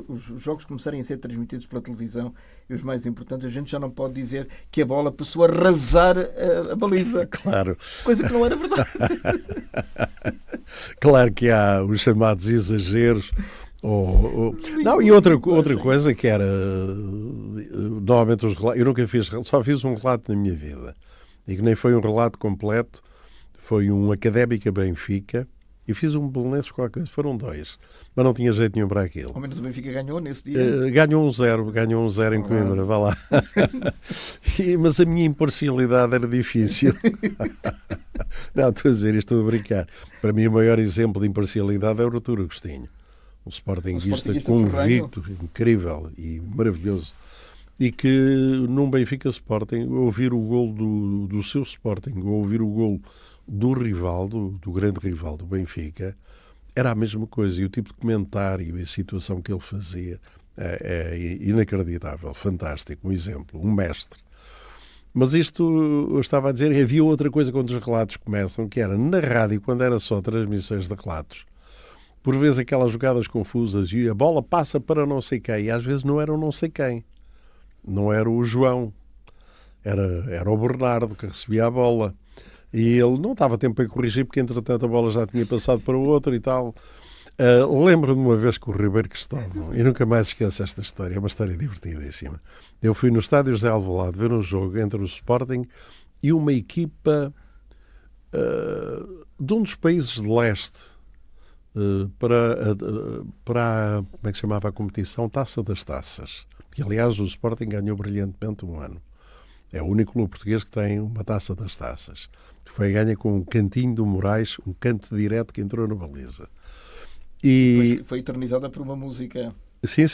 Speaker 1: os jogos começarem a ser transmitidos pela televisão, e os mais importantes, a gente já não pode dizer que a bola passou a arrasar a baliza.
Speaker 2: Claro.
Speaker 1: Coisa que não era verdade.
Speaker 2: Claro que há os chamados exageros. Não, e outra coisa que era, normalmente os relatos, eu nunca fiz, só fiz um relato na minha vida, e que nem foi um relato completo, foi um Académica Benfica, e fiz um Belenenses qualquer coisa, foram 2, mas não tinha jeito nenhum para aquilo.
Speaker 1: Ao menos o Benfica ganhou nesse dia.
Speaker 2: Ganhou 1-0 em Coimbra, vá lá. Mas a minha imparcialidade era difícil. Não, estou a dizer isto, estou a brincar. Para mim o maior exemplo de imparcialidade é o Artur Agostinho. Um sportinguista convicto, incrível e maravilhoso. E que num Benfica Sporting, ouvir o golo do seu Sporting, ouvir o golo do rival, do grande rival do Benfica, era a mesma coisa. E o tipo de comentário e a situação que ele fazia é inacreditável, fantástico. Um exemplo, um mestre. Mas isto, eu estava a dizer, havia outra coisa quando os relatos começam, que era na rádio, quando era só transmissões de relatos, por vezes aquelas jogadas confusas e a bola passa para não sei quem, e às vezes não era o não sei quem, não era o João, era o Bernardo que recebia a bola, e ele não estava tempo para corrigir porque entretanto a bola já tinha passado para o outro e tal. Lembro-me uma vez com o Ribeiro Cristóvão, e nunca mais esqueço esta história, é uma história divertidíssima. Eu fui no estádio José Alvalade ver um jogo entre o Sporting e uma equipa de um dos países de leste, para como é que se chamava a competição? Taça das Taças. Que, aliás, o Sporting ganhou brilhantemente um ano. É o único clube português que tem uma Taça das Taças. Foi ganha com um cantinho do Moraes, um canto direto que entrou na baliza.
Speaker 1: E foi eternizada por uma música.
Speaker 2: Sim.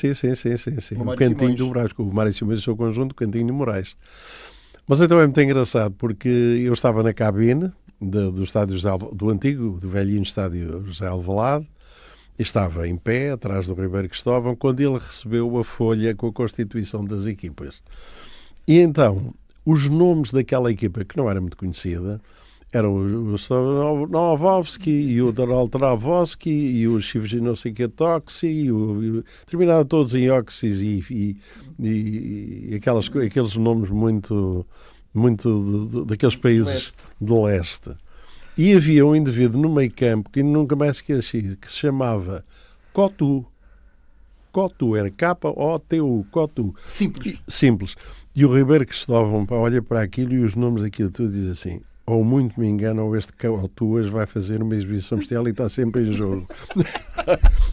Speaker 2: O cantinho do Moraes, com o Mário Simões e o seu conjunto, o cantinho do Moraes. Mas então é muito engraçado, porque eu estava na cabine do estádio do antigo, do velhinho estádio José Alvalade, e estava em pé, atrás do Ribeiro Cristóvão, quando ele recebeu a folha com a constituição das equipas. E então, os nomes daquela equipa, que não era muito conhecida, eram o Novovski e o Daraltravovski e o Shivjinosiketoxi, terminavam todos em Oxis e aqueles nomes muito daqueles países de leste. E havia um indivíduo no meio campo que nunca mais esqueci, que se chamava Cotu. Cotu, era K-O-T-U, Cotu. Simples. E o Ribeiro Cristóvão olha para aquilo e os nomes daquilo tudo diz assim: ou muito me engano, ou este Cotuas vai fazer uma exibição especial e está sempre em jogo.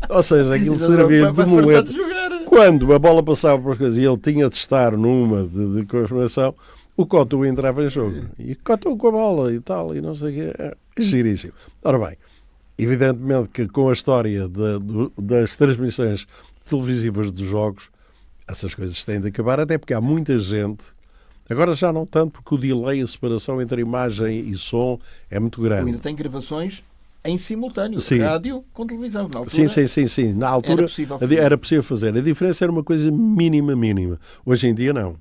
Speaker 2: Ou seja, aquilo servia de muleta. Quando a bola passava por coisas e ele tinha de estar numa de confirmação, o Cotu entrava em jogo. E Cotu com a bola e tal, e não sei o quê. É giríssimo. Ora bem, evidentemente que com a história das transmissões televisivas dos jogos, essas coisas têm de acabar, até porque há muita gente, agora já não tanto, porque o delay, a separação entre imagem e som é muito grande.
Speaker 1: Ainda tem gravações em simultâneo,
Speaker 2: sim.
Speaker 1: Rádio com televisão. Na altura,
Speaker 2: sim. Na altura era possível fazer. A diferença era uma coisa mínima. Hoje em dia não.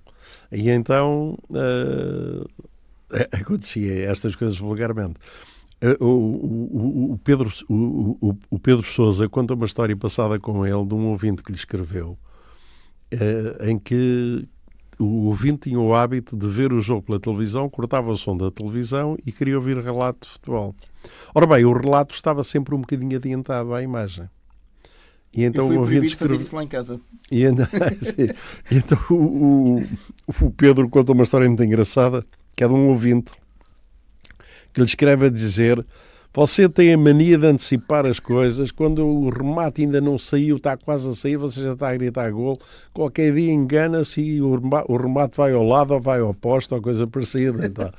Speaker 2: E então acontecia estas coisas vulgarmente. O Pedro Sousa conta uma história passada com ele de um ouvinte que lhe escreveu, em que o ouvinte tinha o hábito de ver o jogo pela televisão, cortava o som da televisão e queria ouvir relato de futebol. Ora bem, o relato estava sempre um bocadinho adiantado à imagem. E então
Speaker 1: eu fui proibido fazer isso lá em casa.
Speaker 2: E então o Pedro conta uma história muito engraçada, que é de um ouvinte que lhe escreve a dizer: Você tem a mania de antecipar as coisas. Quando o remate ainda não saiu, está quase a sair, você já está a gritar gol. Qualquer dia engana-se e o remate vai ao lado ou vai ao posto ou coisa parecida. Então.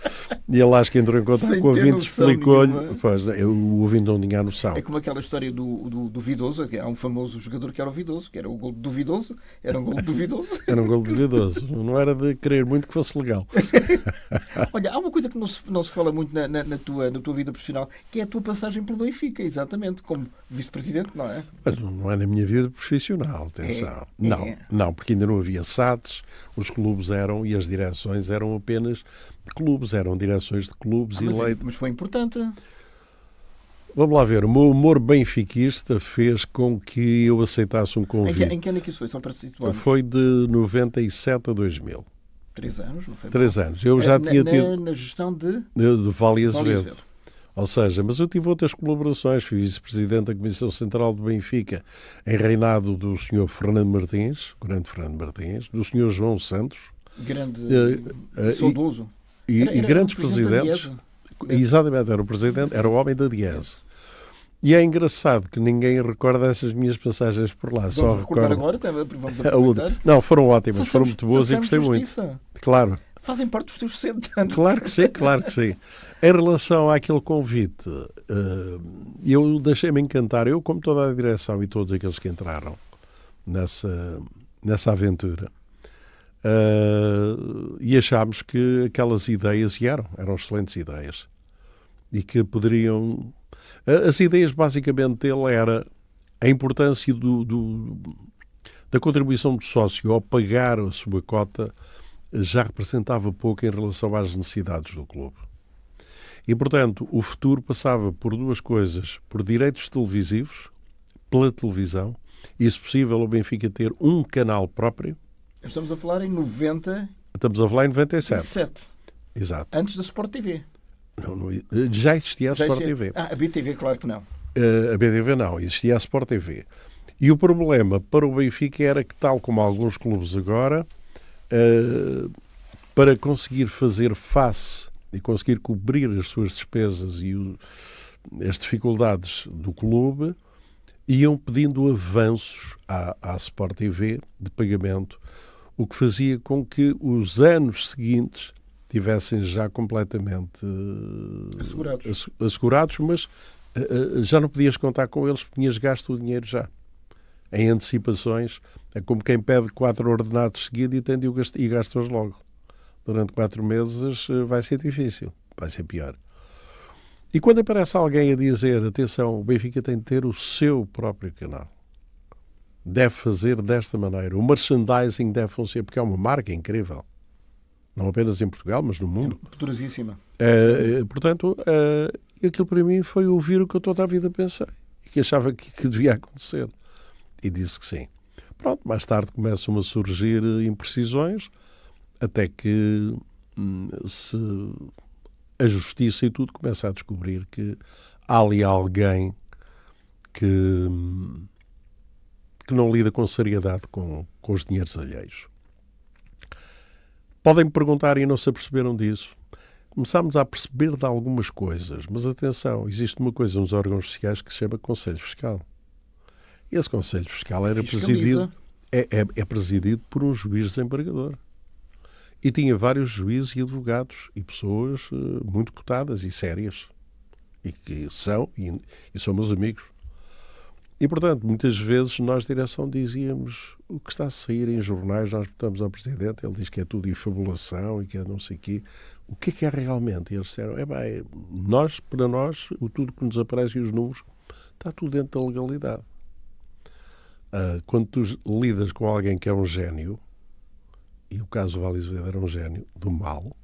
Speaker 2: E ele acho que entrou em contato com o ouvinte, explicou-lhe. Pois, o ouvinte não tinha noção.
Speaker 1: É como aquela história do Vidoso, que há um famoso jogador que era o Vidoso, que era o gol duvidoso, era um gol duvidoso.
Speaker 2: Era um gol duvidoso. Não era de querer muito que fosse legal.
Speaker 1: Olha, há uma coisa que não se fala muito na tua vida profissional, que é a tua passagem pelo Benfica, exatamente, como vice-presidente, não é?
Speaker 2: Mas não é na minha vida profissional, atenção. Não, porque ainda não havia SADs, os clubes eram, e as direções eram apenas de clubes, eram direções de clubes eleitos.
Speaker 1: Mas foi importante.
Speaker 2: Vamos lá ver, o meu humor benfiquista fez com que eu aceitasse um convite.
Speaker 1: Em que ano é que isso foi? Só para situar.
Speaker 2: Foi de 97 a 2000.
Speaker 1: 3 anos, não foi?
Speaker 2: 3 anos. Eu já tinha tido...
Speaker 1: Na gestão de
Speaker 2: Vale Azevedo. Ou seja, mas eu tive outras colaborações. Fui vice-presidente da Comissão Central do Benfica em reinado do Sr. Fernando Martins, o grande Fernando Martins, do Sr. João Santos.
Speaker 1: Grande, saudoso.
Speaker 2: E grandes presidentes. Exatamente, era o presidente, era o homem da Diese. E é engraçado que ninguém recorda essas minhas passagens por lá.
Speaker 1: Só recordar agora, vamos aproveitar.
Speaker 2: Não, foram ótimas, foram muito boas e gostei muito. Claro.
Speaker 1: Fazem parte dos teus 60 anos.
Speaker 2: Claro que sim, claro que sim. Em relação àquele convite, eu deixei-me encantar, eu como toda a direção e todos aqueles que entraram nessa aventura. E achámos que aquelas ideias, e eram excelentes ideias, e que poderiam... As ideias basicamente dele era a importância da contribuição do sócio ao pagar a sua cota já representava pouco em relação às necessidades do clube. E, portanto, o futuro passava por duas coisas, por direitos televisivos, pela televisão, e, se possível, o Benfica ter um canal próprio.
Speaker 1: Estamos a falar em 90...
Speaker 2: Estamos a falar em 97.
Speaker 1: 97.
Speaker 2: Exato.
Speaker 1: Antes da Sport TV.
Speaker 2: Já existia a Sport TV.
Speaker 1: A BTV, claro que não.
Speaker 2: A BTV não, existia a Sport TV. E o problema para o Benfica era que, tal como alguns clubes agora, para conseguir fazer face e conseguir cobrir as suas despesas e as dificuldades do clube, iam pedindo avanços à Sport TV de pagamento, o que fazia com que os anos seguintes tivessem já completamente assegurados, mas já não podias contar com eles, porque tinhas gasto o dinheiro já. Em antecipações, é como quem pede 4 ordenados seguidos e gasta-os logo. Durante 4 meses vai ser difícil, vai ser pior. E quando aparece alguém a dizer, atenção, o Benfica tem de ter o seu próprio canal, deve fazer desta maneira, o merchandising deve funcionar, porque é uma marca incrível. Não apenas em Portugal, mas no mundo.
Speaker 1: Poderosíssima.
Speaker 2: Portanto, aquilo para mim foi ouvir o que eu toda a vida pensei e que achava que devia acontecer. E disse que sim. Pronto, mais tarde começam a surgir imprecisões, até que a justiça e tudo começa a descobrir que há ali alguém que não lida com seriedade com os dinheiros alheios. Podem me perguntar e não se aperceberam disso. Começámos a perceber de algumas coisas, mas atenção, existe uma coisa nos órgãos fiscais que se chama Conselho Fiscal. E esse Conselho Fiscal era presidido, é presidido por um juiz desembargador. E tinha vários juízes e advogados e pessoas muito cotadas e sérias. E que são e somos amigos. E, portanto, muitas vezes nós, direção, dizíamos o que está a sair em jornais, nós botamos ao Presidente, ele diz que é tudo infabulação e que é não sei o quê. O que é realmente? E eles disseram, para nós, tudo que nos aparece e os números, está tudo dentro da legalidade. Quando tu lidas com alguém que é um gênio, e o caso do Vale Azevedo era um gênio do mal,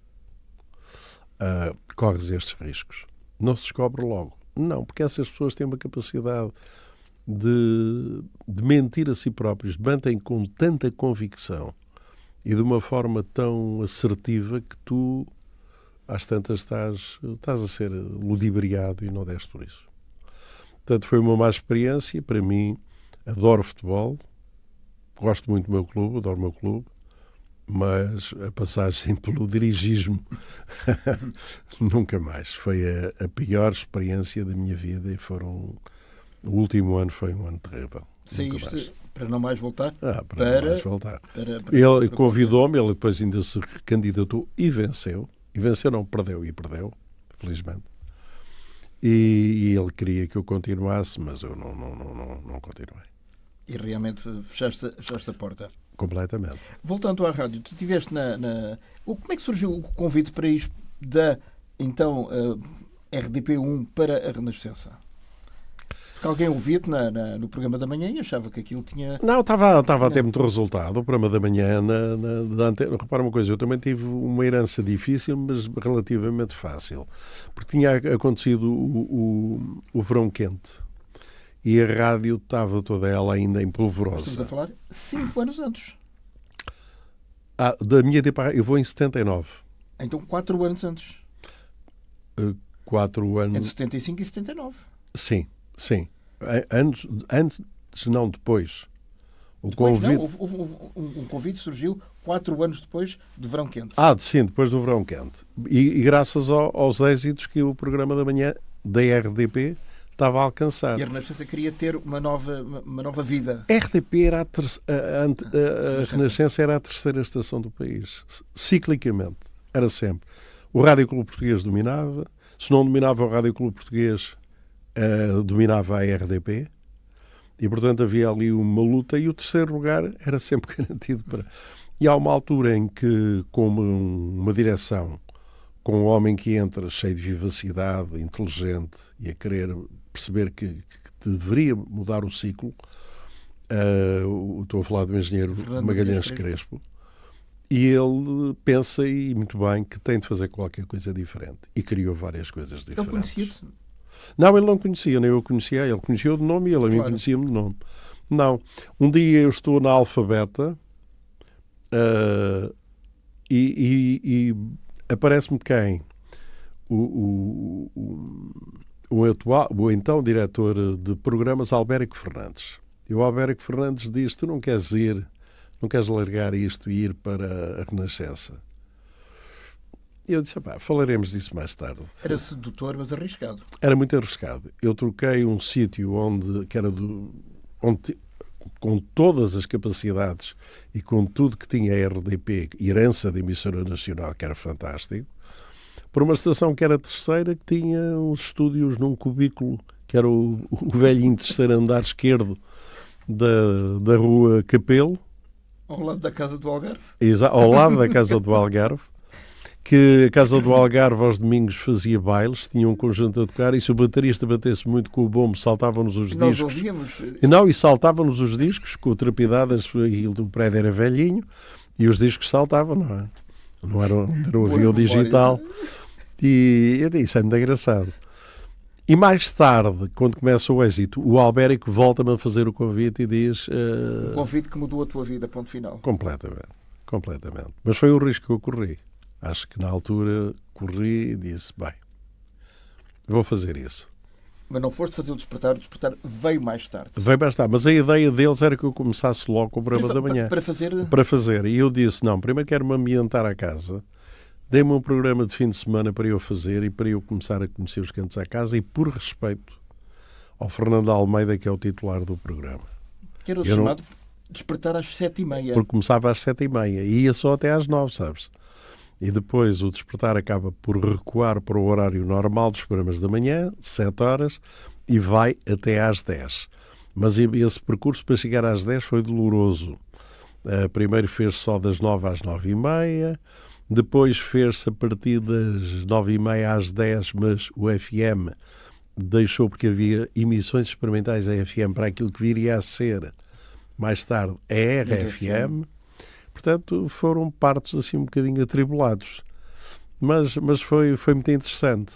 Speaker 2: corres estes riscos. Não se descobre logo. Não, porque essas pessoas têm uma capacidade de mentir a si próprios, mantêm com tanta convicção e de uma forma tão assertiva que tu, às tantas, estás a ser ludibriado e não deste por isso. Portanto, foi uma má experiência. Para mim, adoro futebol, gosto muito do meu clube, adoro o meu clube, mas a passagem pelo dirigismo nunca mais. Foi a pior experiência da minha vida e o último ano foi um ano terrível.
Speaker 1: Saíste para não mais voltar?
Speaker 2: Para não mais voltar.
Speaker 1: Ele
Speaker 2: convidou-me, ele depois ainda se recandidatou e venceu. E venceu não, perdeu, felizmente. E ele queria que eu continuasse, mas eu não continuei.
Speaker 1: E realmente fechaste a porta?
Speaker 2: Completamente.
Speaker 1: Voltando à rádio, tu estiveste Como é que surgiu o convite para ir da, então, RDP1 para a Renascença? Porque alguém ouvia-te no programa da manhã e achava que aquilo tinha...
Speaker 2: Não, estava a ter muito resultado. O programa da manhã da Antena. Repara uma coisa, eu também tive uma herança difícil, mas relativamente fácil. Porque tinha acontecido o verão quente. E a rádio estava toda ela ainda em polvorosa.
Speaker 1: Estamos a falar 5 anos antes.
Speaker 2: Da minha tempo, eu vou em 79.
Speaker 1: Então 4 anos antes.
Speaker 2: 4 anos...
Speaker 1: Entre 75 e 79.
Speaker 2: Sim. Antes, não depois.
Speaker 1: Houve um convite surgiu 4 anos depois do verão quente.
Speaker 2: Sim, depois do verão quente. E graças aos êxitos que o programa da manhã da RDP estava a alcançar.
Speaker 1: E a Renascença queria ter uma nova vida.
Speaker 2: A RDP era a Renascença era a terceira estação do país. Ciclicamente. Era sempre. O Rádio Clube Português dominava. Se não dominava o Rádio Clube Português, dominava a RDP. E, portanto, havia ali uma luta. E o terceiro lugar era sempre garantido para... E há uma altura em que, como uma direção, com um homem que entra cheio de vivacidade, inteligente e a querer perceber que deveria mudar o ciclo, estou a falar do engenheiro Magalhães Crespo, e ele pensa, e muito bem, que tem de fazer qualquer coisa diferente. E criou várias coisas diferentes.
Speaker 1: Ele conhecia-te?
Speaker 2: Não, ele não conhecia, nem eu conhecia. Ele conhecia-o de nome e ele a mim conhecia-me de nome. Não. Um dia eu estou na Alfabeta e aparece-me quem? O então diretor de programas, Albérico Fernandes. E o Albérico Fernandes diz: tu não queres largar isto e ir para a Renascença? E eu disse: falaremos disso mais tarde.
Speaker 1: Era sedutor, mas arriscado.
Speaker 2: Era muito arriscado. Eu troquei um sítio onde com todas as capacidades e com tudo que tinha a RDP, herança da emissora nacional, que era fantástico, por uma estação que era terceira, que tinha uns estúdios num cubículo, que era o velhinho terceiro andar esquerdo da rua Capelo.
Speaker 1: Ao lado da Casa do Algarve.
Speaker 2: Ao lado da Casa do Algarve. Que a Casa do Algarve aos domingos fazia bailes, tinha um conjunto a tocar, e se o baterista batesse muito com o bombo, saltavam-nos os discos.
Speaker 1: Nós ouvíamos.
Speaker 2: E saltavam-nos os discos, com trepidadas, o prédio era velhinho, e os discos saltavam, não é? Não havia o digital. E eu disse: é muito engraçado. E mais tarde, quando começa o êxito, o Albérico volta-me a fazer o convite e diz...
Speaker 1: Um convite que mudou a tua vida, ponto final.
Speaker 2: Completamente. Mas foi um risco que eu corri. Acho que na altura corri e disse: bem, vou fazer isso.
Speaker 1: Mas não foste fazer o despertar veio mais tarde.
Speaker 2: Mas a ideia deles era que eu começasse logo com o programa da manhã.
Speaker 1: Para
Speaker 2: fazer. E eu disse: não, primeiro quero-me ambientar a casa, dei-me um programa de fim de semana para eu fazer e para eu começar a conhecer os cantos à casa, e por respeito ao Fernando Almeida, que é o titular do programa.
Speaker 1: Que era o chamado despertar às 7h30.
Speaker 2: Porque começava às 7h30 e ia só até às 9, sabes? E depois o despertar acaba por recuar para o horário normal dos programas da manhã, 7 horas, e vai até às 10. Mas esse percurso para chegar às 10 foi doloroso. Primeiro fez só das 9 às 9h30, depois fez-se a partir das 9h30 às 10, mas o FM deixou, porque havia emissões experimentais a FM para aquilo que viria a ser mais tarde a RFM. Portanto, foram partos assim um bocadinho atribulados. Mas foi muito interessante.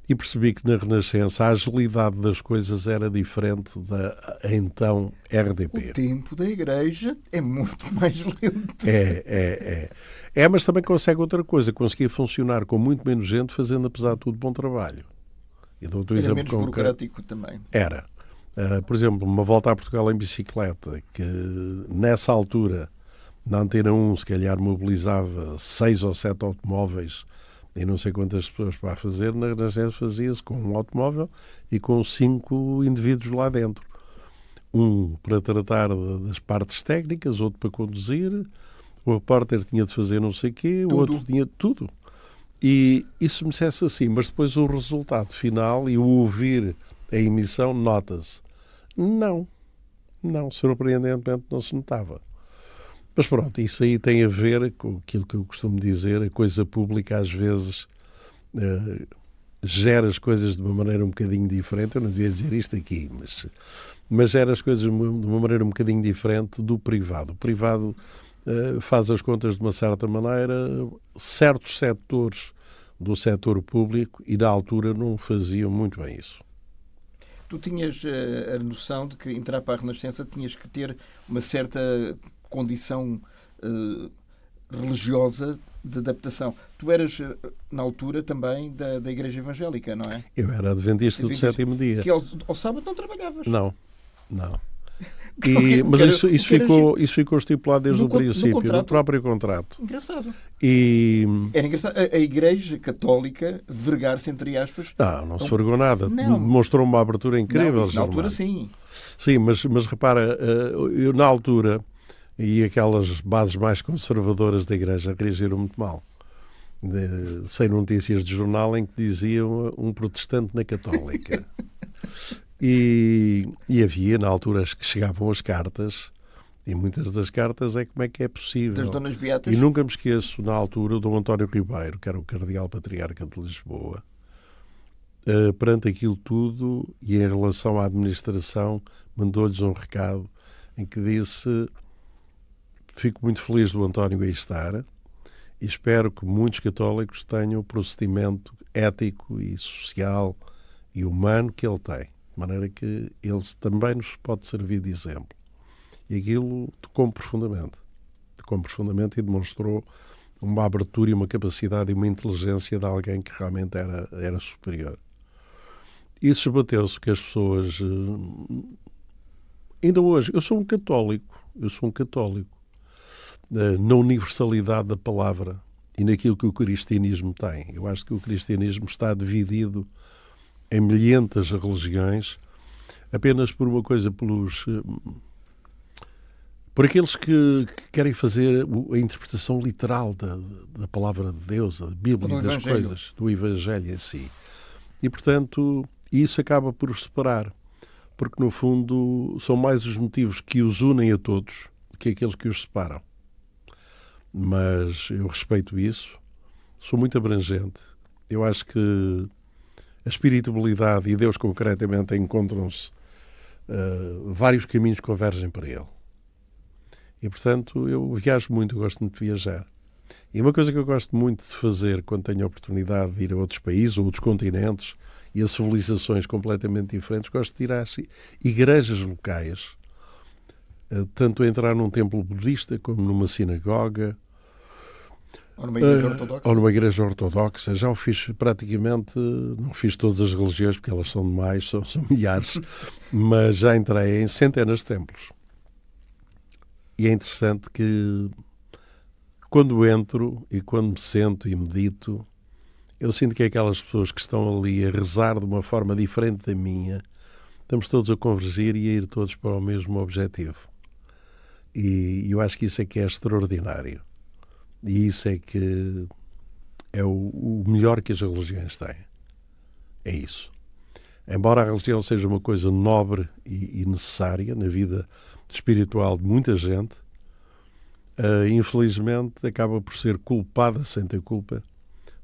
Speaker 2: E percebi que na Renascença a agilidade das coisas era diferente da então RDP.
Speaker 1: O tempo da igreja é muito mais lento.
Speaker 2: Mas também consegue outra coisa. Conseguia funcionar com muito menos gente, fazendo, apesar de tudo, bom trabalho. E
Speaker 1: era menos burocrático também.
Speaker 2: Era. Por exemplo, uma volta a Portugal em bicicleta, que nessa altura Na Antena 1, se calhar, mobilizava 6 ou 7 automóveis e não sei quantas pessoas para fazer. Na Renascença fazia-se com um automóvel e com 5 indivíduos lá dentro. Um para tratar das partes técnicas, outro para conduzir, o repórter tinha de fazer não sei o quê, o outro tinha tudo. E isso me dissesse assim, mas depois o resultado final e o ouvir a emissão nota-se. Não, surpreendentemente não se notava. Mas pronto, isso aí tem a ver com aquilo que eu costumo dizer, a coisa pública às vezes gera as coisas de uma maneira um bocadinho diferente. Eu não devia dizer isto aqui, mas gera as coisas de uma maneira um bocadinho diferente do privado. O privado faz as contas de uma certa maneira, certos setores do setor público, e na altura não faziam muito bem isso.
Speaker 1: Tu tinhas a noção de que entrar para a Renascença tinhas que ter uma certa condição religiosa de adaptação. Tu eras, na altura, também da Igreja Evangélica, não é?
Speaker 2: Eu era adventista do sétimo dia.
Speaker 1: Que ao sábado não trabalhavas.
Speaker 2: Não. Mas isso ficou estipulado desde o princípio, no próprio contrato.
Speaker 1: Engraçado.
Speaker 2: E...
Speaker 1: Era engraçado. A Igreja Católica vergar-se, entre aspas...
Speaker 2: Não se vergou nada. Demonstrou uma abertura incrível.
Speaker 1: Não, isso na altura, sim.
Speaker 2: Sim, mas repara, eu na altura, e aquelas bases mais conservadoras da Igreja reagiram muito mal. Sei notícias de jornal em que diziam um protestante na Católica. E havia, na altura, que chegavam as cartas, e muitas das cartas como é que é possível.
Speaker 1: Das Donas Beatas.
Speaker 2: E nunca me esqueço, na altura, o Dom António Ribeiro, que era o Cardeal Patriarca de Lisboa, perante aquilo tudo e em relação à administração, mandou-lhes um recado em que disse: fico muito feliz do António aí estar e espero que muitos católicos tenham o procedimento ético e social e humano que ele tem. De maneira que ele também nos pode servir de exemplo. E aquilo tocou-me profundamente e demonstrou uma abertura e uma capacidade e uma inteligência de alguém que realmente era superior. Isso esbateu-se que as pessoas... Ainda hoje, eu sou um católico, na universalidade da palavra e naquilo que o cristianismo tem. Eu acho que o cristianismo está dividido em milhentas religiões, apenas por uma coisa, por aqueles que querem fazer a interpretação literal da palavra de Deus, da Bíblia, das coisas, do Evangelho em si. E, portanto, isso acaba por os separar, porque, no fundo, são mais os motivos que os unem a todos do que aqueles que os separam. Mas eu respeito isso, sou muito abrangente. Eu acho que a espiritualidade e Deus concretamente encontram-se, vários caminhos convergem para Ele. E, portanto, eu viajo muito, eu gosto muito de viajar. E uma coisa que eu gosto muito de fazer quando tenho a oportunidade de ir a outros países ou outros continentes e a civilizações completamente diferentes, gosto de ir às igrejas locais, tanto a entrar num templo budista como numa sinagoga,
Speaker 1: ou numa igreja ortodoxa.
Speaker 2: Ou numa igreja ortodoxa. Já o fiz praticamente, não fiz todas as religiões, porque elas são demais, são milhares, mas já entrei em centenas de templos. E é interessante que quando entro e quando me sento e medito, eu sinto que aquelas pessoas que estão ali a rezar de uma forma diferente da minha, estamos todos a convergir e a ir todos para o mesmo objetivo. E eu acho que isso é que é extraordinário. E isso é que é o melhor que as religiões têm. É isso. Embora a religião seja uma coisa nobre e necessária na vida espiritual de muita gente, infelizmente acaba por ser culpada, sem ter culpa,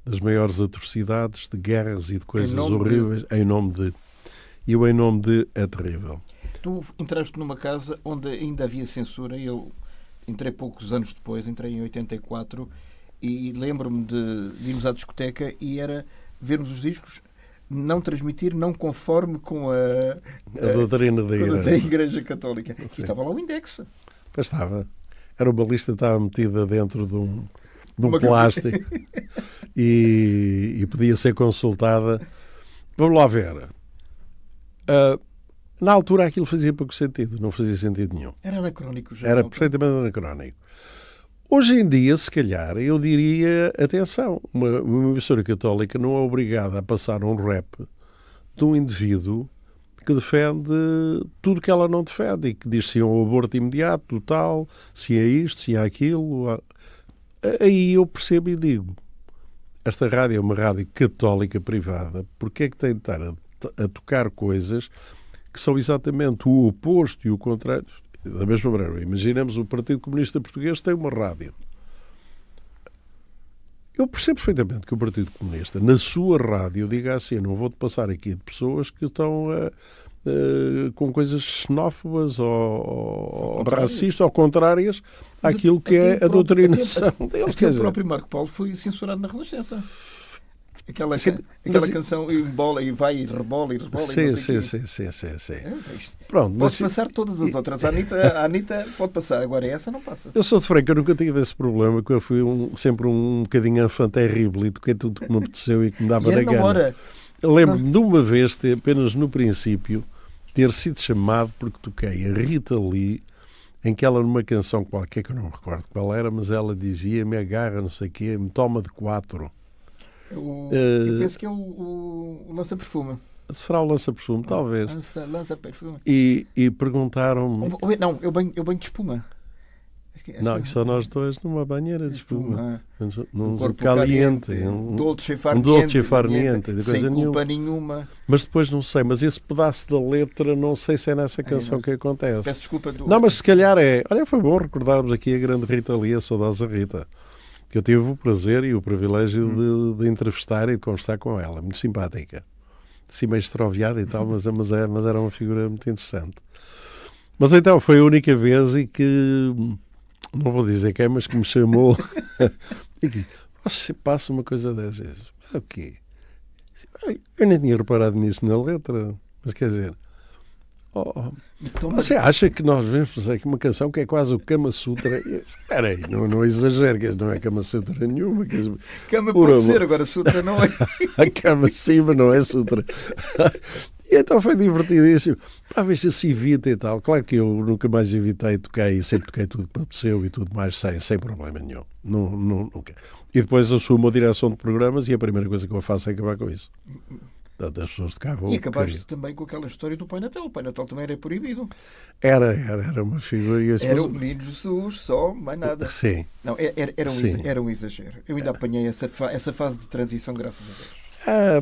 Speaker 2: das maiores atrocidades, de guerras e de coisas horríveis, em nome de... E o em nome de é terrível.
Speaker 1: Tu entraste numa casa onde ainda havia censura. Eu entrei poucos anos depois, entrei em 84, e lembro-me de irmos à discoteca e era vermos os discos, não transmitir, não conforme com a
Speaker 2: doutrina da
Speaker 1: Igreja Católica. Sim. E estava lá o Index.
Speaker 2: Pois estava. Era uma lista que estava metida dentro de um plástico e podia ser consultada. Vamos lá ver. Na altura aquilo fazia pouco sentido, não fazia sentido nenhum.
Speaker 1: Era anacrónico já.
Speaker 2: Era perfeitamente anacrónico. Hoje em dia, se calhar, eu diria, atenção, uma emissora católica não é obrigada a passar um rap de um indivíduo que defende tudo que ela não defende e que diz se é um aborto imediato, total, se é isto, se é aquilo. Aí eu percebo e digo, esta rádio é uma rádio católica privada, porque é que tem de estar a tocar coisas que são exatamente o oposto e o contrário? Da mesma maneira, imaginemos o Partido Comunista Português tem uma rádio. Eu percebo perfeitamente que o Partido Comunista, na sua rádio, diga assim, não vou-te passar aqui de pessoas que estão com coisas xenófobas ou racistas ou contrárias àquilo que é a doutrinação deles.
Speaker 1: Até o próprio Marco Paulo foi censurado na Renascença. Aquela canção embola e vai e rebola e rebola.
Speaker 2: Sim. Pronto,
Speaker 1: pode passar todas as outras. A Anitta pode passar, agora essa não passa.
Speaker 2: Eu sou de Franco, eu nunca tive esse problema, que eu fui sempre um bocadinho enfant terrible e toquei tudo que me apeteceu e que me dava na gana. Lembro-me de uma vez, apenas no princípio, ter sido chamado porque toquei a Rita Lee, em que ela, numa canção qualquer, que eu não me recordo qual era, mas ela dizia, me agarra, não sei o quê, me toma de 4.
Speaker 1: Eu penso que é o lança-perfume.
Speaker 2: Será o lança-perfume, talvez.
Speaker 1: Lança-perfume.
Speaker 2: E perguntaram-me...
Speaker 1: Não, eu banho de espuma.
Speaker 2: Não, que só nós dois numa banheira de espuma. Num
Speaker 1: corpo
Speaker 2: caliente.
Speaker 1: Um dolce
Speaker 2: far niente.
Speaker 1: Sem culpa nenhuma.
Speaker 2: Mas depois não sei. Mas esse pedaço da letra, não sei se é nessa canção que acontece.
Speaker 1: Peço desculpa.
Speaker 2: Não, mas se calhar é... Olha, foi bom recordarmos aqui a grande Rita Lee, a saudosa Rita. Que eu tive o prazer e o privilégio de entrevistar e de conversar com ela. Muito simpática. Assim meio estroviada e tal, mas era uma figura muito interessante. Mas então, foi a única vez em que... Não vou dizer quem, mas que me chamou e que você passa uma coisa dessas. O quê? Eu nem tinha reparado nisso na letra, mas quer dizer, você acha que nós vamos fazer aqui uma canção que é quase o Kama Sutra? Espera aí, não exagero, que não é Kama Sutra nenhuma.
Speaker 1: Kama pode ser, agora Sutra não é.
Speaker 2: A Kama sim, mas não é Sutra. E então foi divertidíssimo. Para ver se se evita e tal. Claro que eu nunca mais evitei, toquei, sempre toquei tudo que me apeteceu e tudo mais sem problema nenhum. Nunca. E depois assumo a direção de programas e a primeira coisa que eu faço é acabar com isso. Portanto, as pessoas de cá vão...
Speaker 1: E acabaste também com aquela história do Pai Natal. O Pai Natal também era proibido.
Speaker 2: Era uma figura...
Speaker 1: Era o Menino Jesus, só, mais nada.
Speaker 2: Sim.
Speaker 1: Não, era um exagero. Eu ainda apanhei essa fase de transição, graças a Deus.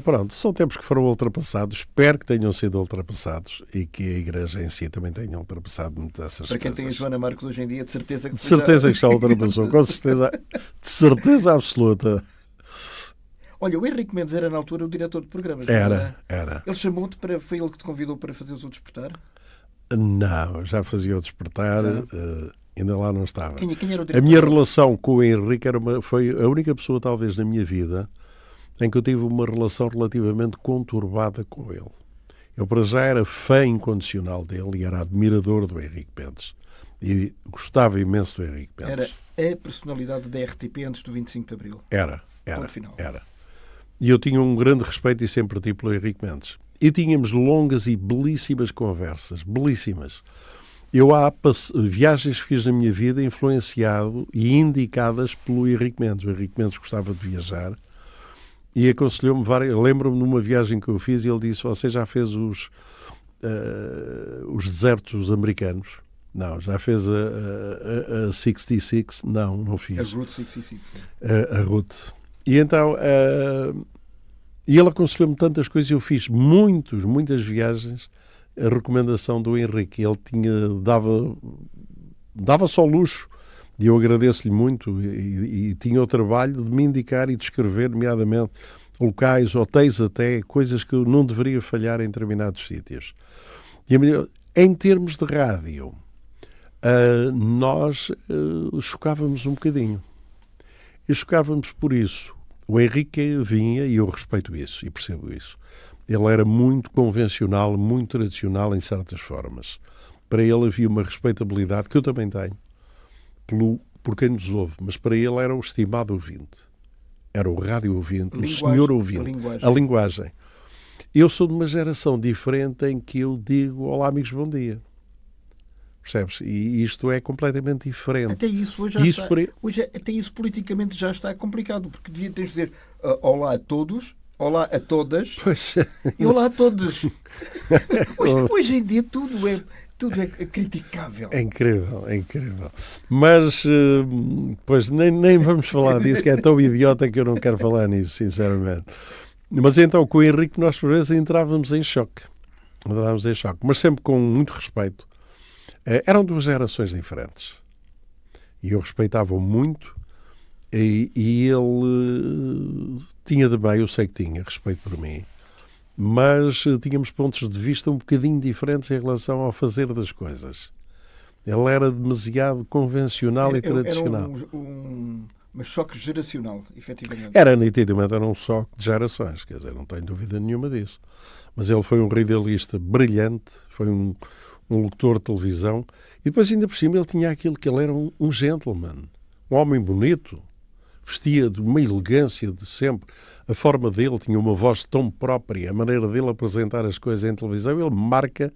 Speaker 2: Pronto, são tempos que foram ultrapassados. Espero que tenham sido ultrapassados e que a Igreja em si também tenha ultrapassado muitas dessas coisas.
Speaker 1: Para quem tem a Joana Marques hoje em dia, de certeza que...
Speaker 2: De certeza que já ultrapassou, com certeza, de certeza absoluta.
Speaker 1: Olha, o Henrique Mendes era na altura o diretor de programas.
Speaker 2: Era.
Speaker 1: Ele chamou-te para... Foi ele que te convidou para fazer o Despertar?
Speaker 2: Não, já fazia o Despertar, ainda lá não estava.
Speaker 1: Quem era o diretor?
Speaker 2: A minha relação com o Henrique foi a única pessoa, talvez, na minha vida em que eu tive uma relação relativamente conturbada com ele. Eu, para já, era fã incondicional dele e era admirador do Henrique Mendes. E gostava imenso do Henrique Mendes.
Speaker 1: Era a personalidade da RTP antes do 25 de Abril.
Speaker 2: Era. E eu tinha um grande respeito e sempre tive pelo Henrique Mendes. E tínhamos longas e belíssimas conversas. Belíssimas. Eu há viagens que fiz na minha vida influenciado e indicadas pelo Henrique Mendes. O Henrique Mendes gostava de viajar e aconselhou-me várias... Lembro-me de uma viagem que eu fiz e ele disse, você já fez os desertos americanos? Não. Já fez a 66? Não fiz.
Speaker 1: A Route 66.
Speaker 2: A Route. E então... E ele aconselhou-me tantas coisas e eu fiz muitas viagens a recomendação do Henrique. Ele dava só luxo e eu agradeço-lhe muito e tinha o trabalho de me indicar e descrever, nomeadamente, locais, hotéis até, coisas que eu não deveria falhar em determinados sítios. E em termos de rádio, nós chocávamos um bocadinho. E chocávamos por isso. O Henrique vinha, e eu respeito isso e percebo isso, ele era muito convencional, muito tradicional em certas formas. Para ele havia uma respeitabilidade, que eu também tenho, por quem nos ouve, mas para ele era o estimado ouvinte. Era o rádio ouvinte, o senhor ouvinte. A linguagem. Eu sou de uma geração diferente em que eu digo, olá amigos, bom dia. percebes? E isto é completamente diferente.
Speaker 1: Até isso hoje já está. Hoje, até isso politicamente já está complicado, porque devia ter de dizer olá a todos, olá a todas e olá a todos. Hoje em dia tudo é criticável.
Speaker 2: É incrível, é incrível. Mas, pois, nem vamos falar disso, que é tão idiota que eu não quero falar nisso, sinceramente. Mas então, com o Henrique, nós por vezes entrávamos em choque. Mas sempre com muito respeito. Eram duas gerações diferentes. E eu respeitava-o muito. E ele tinha também, eu sei que tinha respeito por mim, mas tínhamos pontos de vista um bocadinho diferentes em relação ao fazer das coisas. Ele era demasiado convencional e tradicional.
Speaker 1: Era um choque geracional, efetivamente.
Speaker 2: Nitidamente, era um choque de gerações, quer dizer, não tenho dúvida nenhuma disso. Mas ele foi um radialista brilhante, foi um locutor de televisão, e depois ainda por cima ele tinha aquilo que ele era um gentleman, um homem bonito, vestia de uma elegância de sempre, a forma dele tinha uma voz tão própria, a maneira dele apresentar as coisas em televisão, ele marca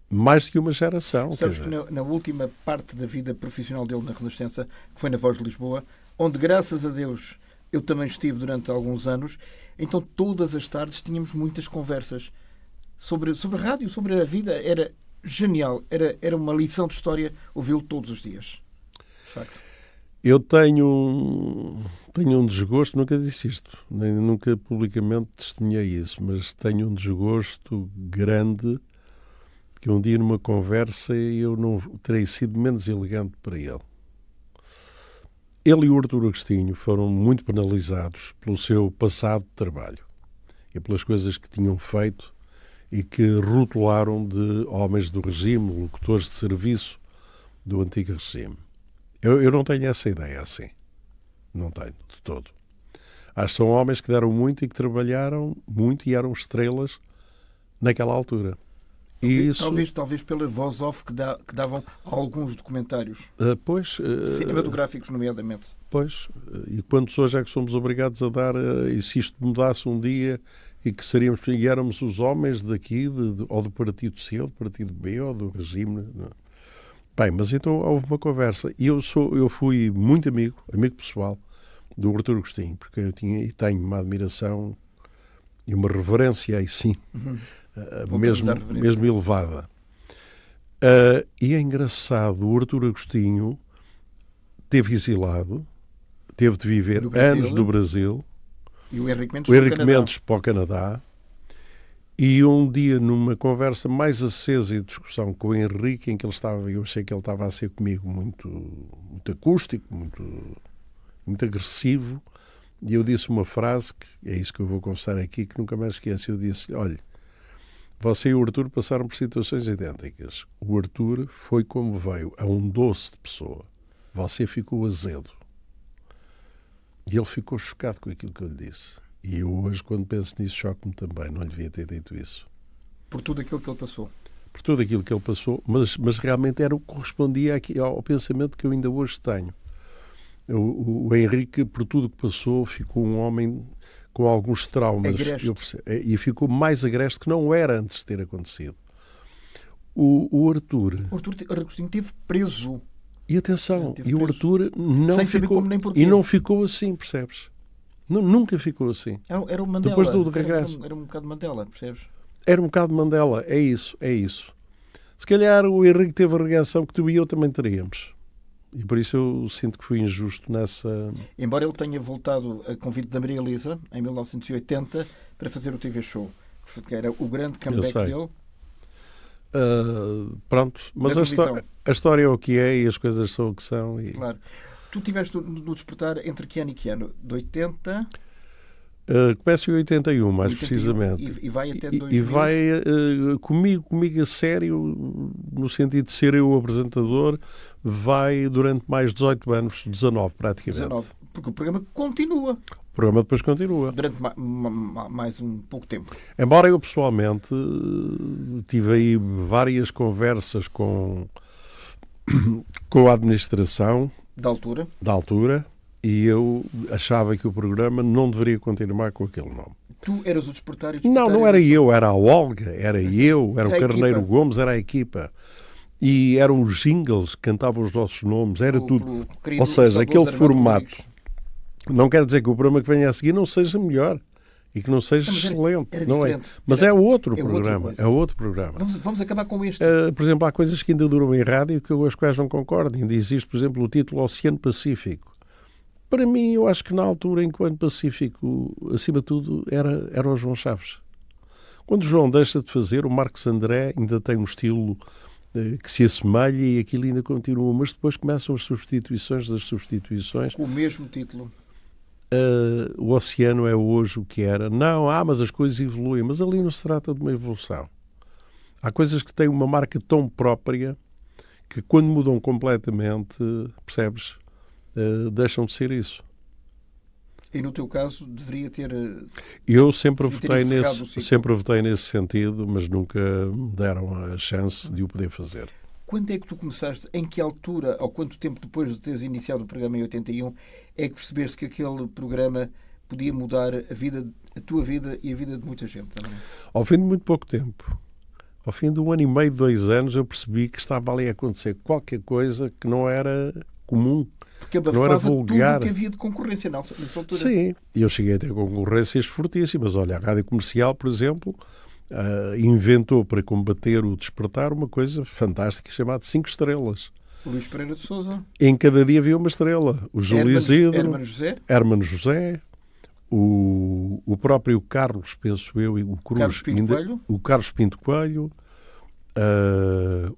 Speaker 2: mais que uma geração.
Speaker 1: Sabes que na última parte da vida profissional dele na Renascença, que foi na Voz de Lisboa, onde, graças a Deus, eu também estive durante alguns anos, então todas as tardes tínhamos muitas conversas sobre rádio, sobre a vida. Era genial, era uma lição de história ouvi-lo todos os dias. De facto.
Speaker 2: Eu tenho um desgosto, nunca disse isto, nem nunca publicamente testemunhei isso, mas tenho um desgosto grande que um dia numa conversa eu não terei sido menos elegante para ele. Ele e o Artur Agostinho foram muito penalizados pelo seu passado de trabalho e pelas coisas que tinham feito e que rotularam de homens do regime, locutores de serviço do antigo regime. Eu não tenho essa ideia assim. Não tenho, de todo. Acho que são homens que deram muito e que trabalharam muito e eram estrelas naquela altura. E isso...
Speaker 1: talvez pela voz off que davam alguns documentários.
Speaker 2: Cinematográficos,
Speaker 1: nomeadamente.
Speaker 2: Pois. E quantos hoje é que somos obrigados a dar... e se isto mudasse um dia e que éramos os homens daqui, ou do partido C, ou do partido B, ou do regime... Bem, mas então houve uma conversa e eu fui muito amigo pessoal do Artur Agostinho, porque eu tinha e tenho uma admiração e uma reverência aí sim, mesmo elevada. E é engraçado, o Artur Agostinho teve exilado, teve de viver anos no Brasil,
Speaker 1: e o Henrique
Speaker 2: Mendes para o Canadá. E um dia, numa conversa mais acesa e discussão com o Henrique, em que ele estava, eu achei que ele estava a ser comigo muito acústico, muito agressivo, e eu disse uma frase, que é isso que eu vou confessar aqui, que nunca mais esqueço. Eu disse: olha, você e o Artur passaram por situações idênticas. O Artur foi como veio, a um doce de pessoa. Você ficou azedo. E ele ficou chocado com aquilo que eu lhe disse. E eu hoje, quando penso nisso, choco-me também. Não lhe devia ter dito isso.
Speaker 1: Por tudo aquilo que ele passou.
Speaker 2: Por tudo aquilo que ele passou, mas realmente era o que correspondia aqui ao pensamento que eu ainda hoje tenho. O Henrique, por tudo que passou, ficou um homem com alguns traumas. E ficou mais agreste que não era antes de ter acontecido. O Artur...
Speaker 1: O Artur Agostinho esteve preso.
Speaker 2: E atenção, o Artur não
Speaker 1: sem
Speaker 2: ficou...
Speaker 1: saber como nem porquê.
Speaker 2: E não ficou assim, percebes? Nunca ficou assim.
Speaker 1: Era o Mandela.
Speaker 2: Depois do regresso.
Speaker 1: Era um bocado Mandela, percebes?
Speaker 2: Era um bocado Mandela, é isso. Se calhar o Henrique teve a reação que tu e eu também teríamos. E por isso eu sinto que fui injusto nessa...
Speaker 1: Embora ele tenha voltado a convite da Maria Elisa, em 1980, para fazer o TV Show. Que era o grande comeback dele.
Speaker 2: Pronto, mas a história é o que é e as coisas são o que são. E...
Speaker 1: Claro. Tu estiveste no Despertar entre que ano e que ano? De 80?
Speaker 2: Começa em 81, mais precisamente.
Speaker 1: E vai até 2000?
Speaker 2: E vai comigo a sério, no sentido de ser eu o apresentador, vai durante mais 18 anos, 19 praticamente.
Speaker 1: 19, porque o programa continua.
Speaker 2: O programa depois continua.
Speaker 1: Durante mais um pouco tempo.
Speaker 2: Embora eu pessoalmente tive aí várias conversas com a administração da altura, e eu achava que o programa não deveria continuar com aquele nome.
Speaker 1: Tu eras o Despertar e o
Speaker 2: Não era eu, era a Olga, era eu, era o Carneiro
Speaker 1: equipa.
Speaker 2: Gomes, era a equipa. e eram os jingles que cantavam os nossos nomes, era tudo.
Speaker 1: Querido,
Speaker 2: Ou seja, aquele
Speaker 1: Armando
Speaker 2: formato.
Speaker 1: Rodrigues.
Speaker 2: Não quer dizer que o programa que venha a seguir não seja melhor e que não seja
Speaker 1: Mas
Speaker 2: excelente.
Speaker 1: era
Speaker 2: Não é.
Speaker 1: diferente.
Speaker 2: Mas
Speaker 1: Era-
Speaker 2: é outro
Speaker 1: é outra
Speaker 2: programa.
Speaker 1: coisa.
Speaker 2: É outro programa.
Speaker 1: Vamos acabar com este.
Speaker 2: Por exemplo, há coisas que ainda duram em rádio que eu as quais não concordo. Ainda existe, por exemplo, o título Oceano Pacífico. Para mim, eu acho que na altura, enquanto Pacífico, acima de tudo, era o João Chaves. Quando o João deixa de fazer, o Marcos André ainda tem um estilo que se assemelha e aquilo ainda continua, mas depois começam as substituições das substituições.
Speaker 1: Com o mesmo título.
Speaker 2: O oceano é hoje o que era. Não, mas as coisas evoluem. Mas ali não se trata de uma evolução. Há coisas que têm uma marca tão própria que quando mudam completamente, percebes, deixam de ser isso.
Speaker 1: E no teu caso, deveria ter.
Speaker 2: Eu sempre
Speaker 1: Devia ter
Speaker 2: votei,
Speaker 1: encerrado o ciclo.
Speaker 2: sempre votei nesse sentido, mas nunca me deram a chance de o poder fazer.
Speaker 1: Quando é que tu começaste? Em que altura, ou quanto tempo depois de teres iniciado o programa em 81, é que percebeste que aquele programa podia mudar a tua vida e a vida de muita gente também?
Speaker 2: Ao fim de muito pouco tempo, ao fim de 1 ano e meio, 2 anos, eu percebi que estava ali a acontecer qualquer coisa que não era comum.
Speaker 1: Porque
Speaker 2: Não era
Speaker 1: abafava
Speaker 2: vulgar.
Speaker 1: tudo o que havia de concorrência nessa altura.
Speaker 2: Sim, e eu cheguei a ter concorrências fortíssimas. Olha, a Rádio Comercial, por exemplo, inventou para combater o despertar uma coisa fantástica chamada 5 estrelas.
Speaker 1: O Luís Pereira de Sousa,
Speaker 2: Em cada dia havia uma estrela. O Júlio Isidro,
Speaker 1: Hermano José,
Speaker 2: Hermano José, o próprio Carlos, penso eu, e o Cruz,
Speaker 1: Carlos Pinto Coelho.
Speaker 2: o Carlos Pinto Coelho,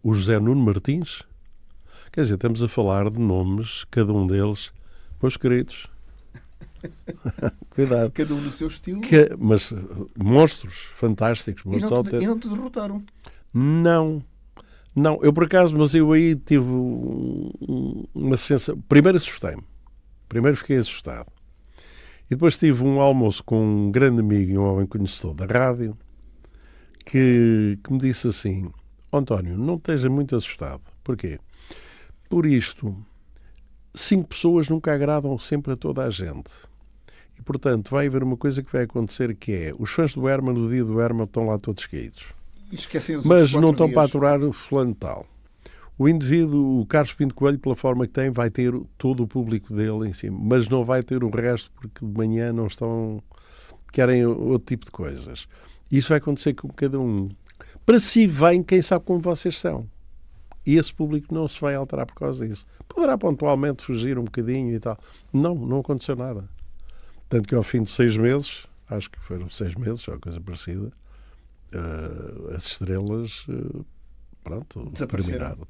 Speaker 2: o José Nuno Martins. Quer dizer, estamos a falar de nomes, cada um deles, meus queridos. Cuidado.
Speaker 1: cada um no seu estilo,
Speaker 2: Mas monstros fantásticos.
Speaker 1: e
Speaker 2: Monstros
Speaker 1: não,
Speaker 2: autênticos.
Speaker 1: e não te derrotaram.
Speaker 2: Não, eu por acaso, mas eu aí tive uma sensação. Primeiro assustei-me. Primeiro fiquei assustado. E depois tive um almoço com um grande amigo e um homem conhecedor da rádio que me disse assim: António, não esteja muito assustado. Porquê? Por isto, 5 pessoas nunca agradam sempre a toda a gente. E, portanto, vai haver uma coisa que vai acontecer que é os fãs do Herman, no dia do Herman, estão lá todos caídos.
Speaker 1: E esquecem os
Speaker 2: Mas
Speaker 1: outros
Speaker 2: não
Speaker 1: 4
Speaker 2: estão para
Speaker 1: dias.
Speaker 2: aturar o fulano tal. O indivíduo, o Carlos Pinto Coelho, pela forma que tem, vai ter todo o público dele em cima. Mas não vai ter o resto porque de manhã não estão... querem outro tipo de coisas. Isso vai acontecer com cada um. Para si vem quem sabe como vocês são. E esse público não se vai alterar por causa disso. Poderá pontualmente fugir um bocadinho e tal. Não aconteceu nada. Tanto que ao fim de 6 meses, acho que foram 6 meses, ou coisa parecida, as estrelas, pronto,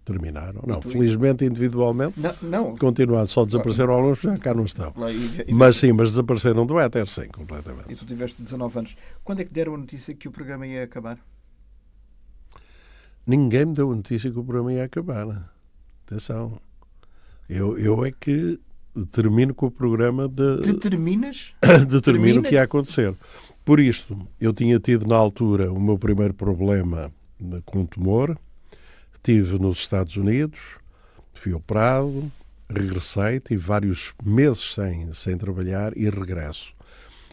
Speaker 2: terminaram. Não, felizmente, individualmente,
Speaker 1: Não.
Speaker 2: continuaram. Só desapareceram alguns, já cá não estão.
Speaker 1: Lá,
Speaker 2: Mas sim, mas desapareceram do éter, sim, completamente.
Speaker 1: E tu tiveste 19 anos. Quando é que deram a notícia que o programa ia acabar?
Speaker 2: Ninguém me deu a notícia que o programa ia acabar. Atenção. Eu é que termino com o programa
Speaker 1: Determinas?
Speaker 2: determino o que ia acontecer. Por isto, eu tinha tido na altura o meu primeiro problema com tumor, estive nos Estados Unidos, fui operado, regressei, tive vários meses sem trabalhar e regresso.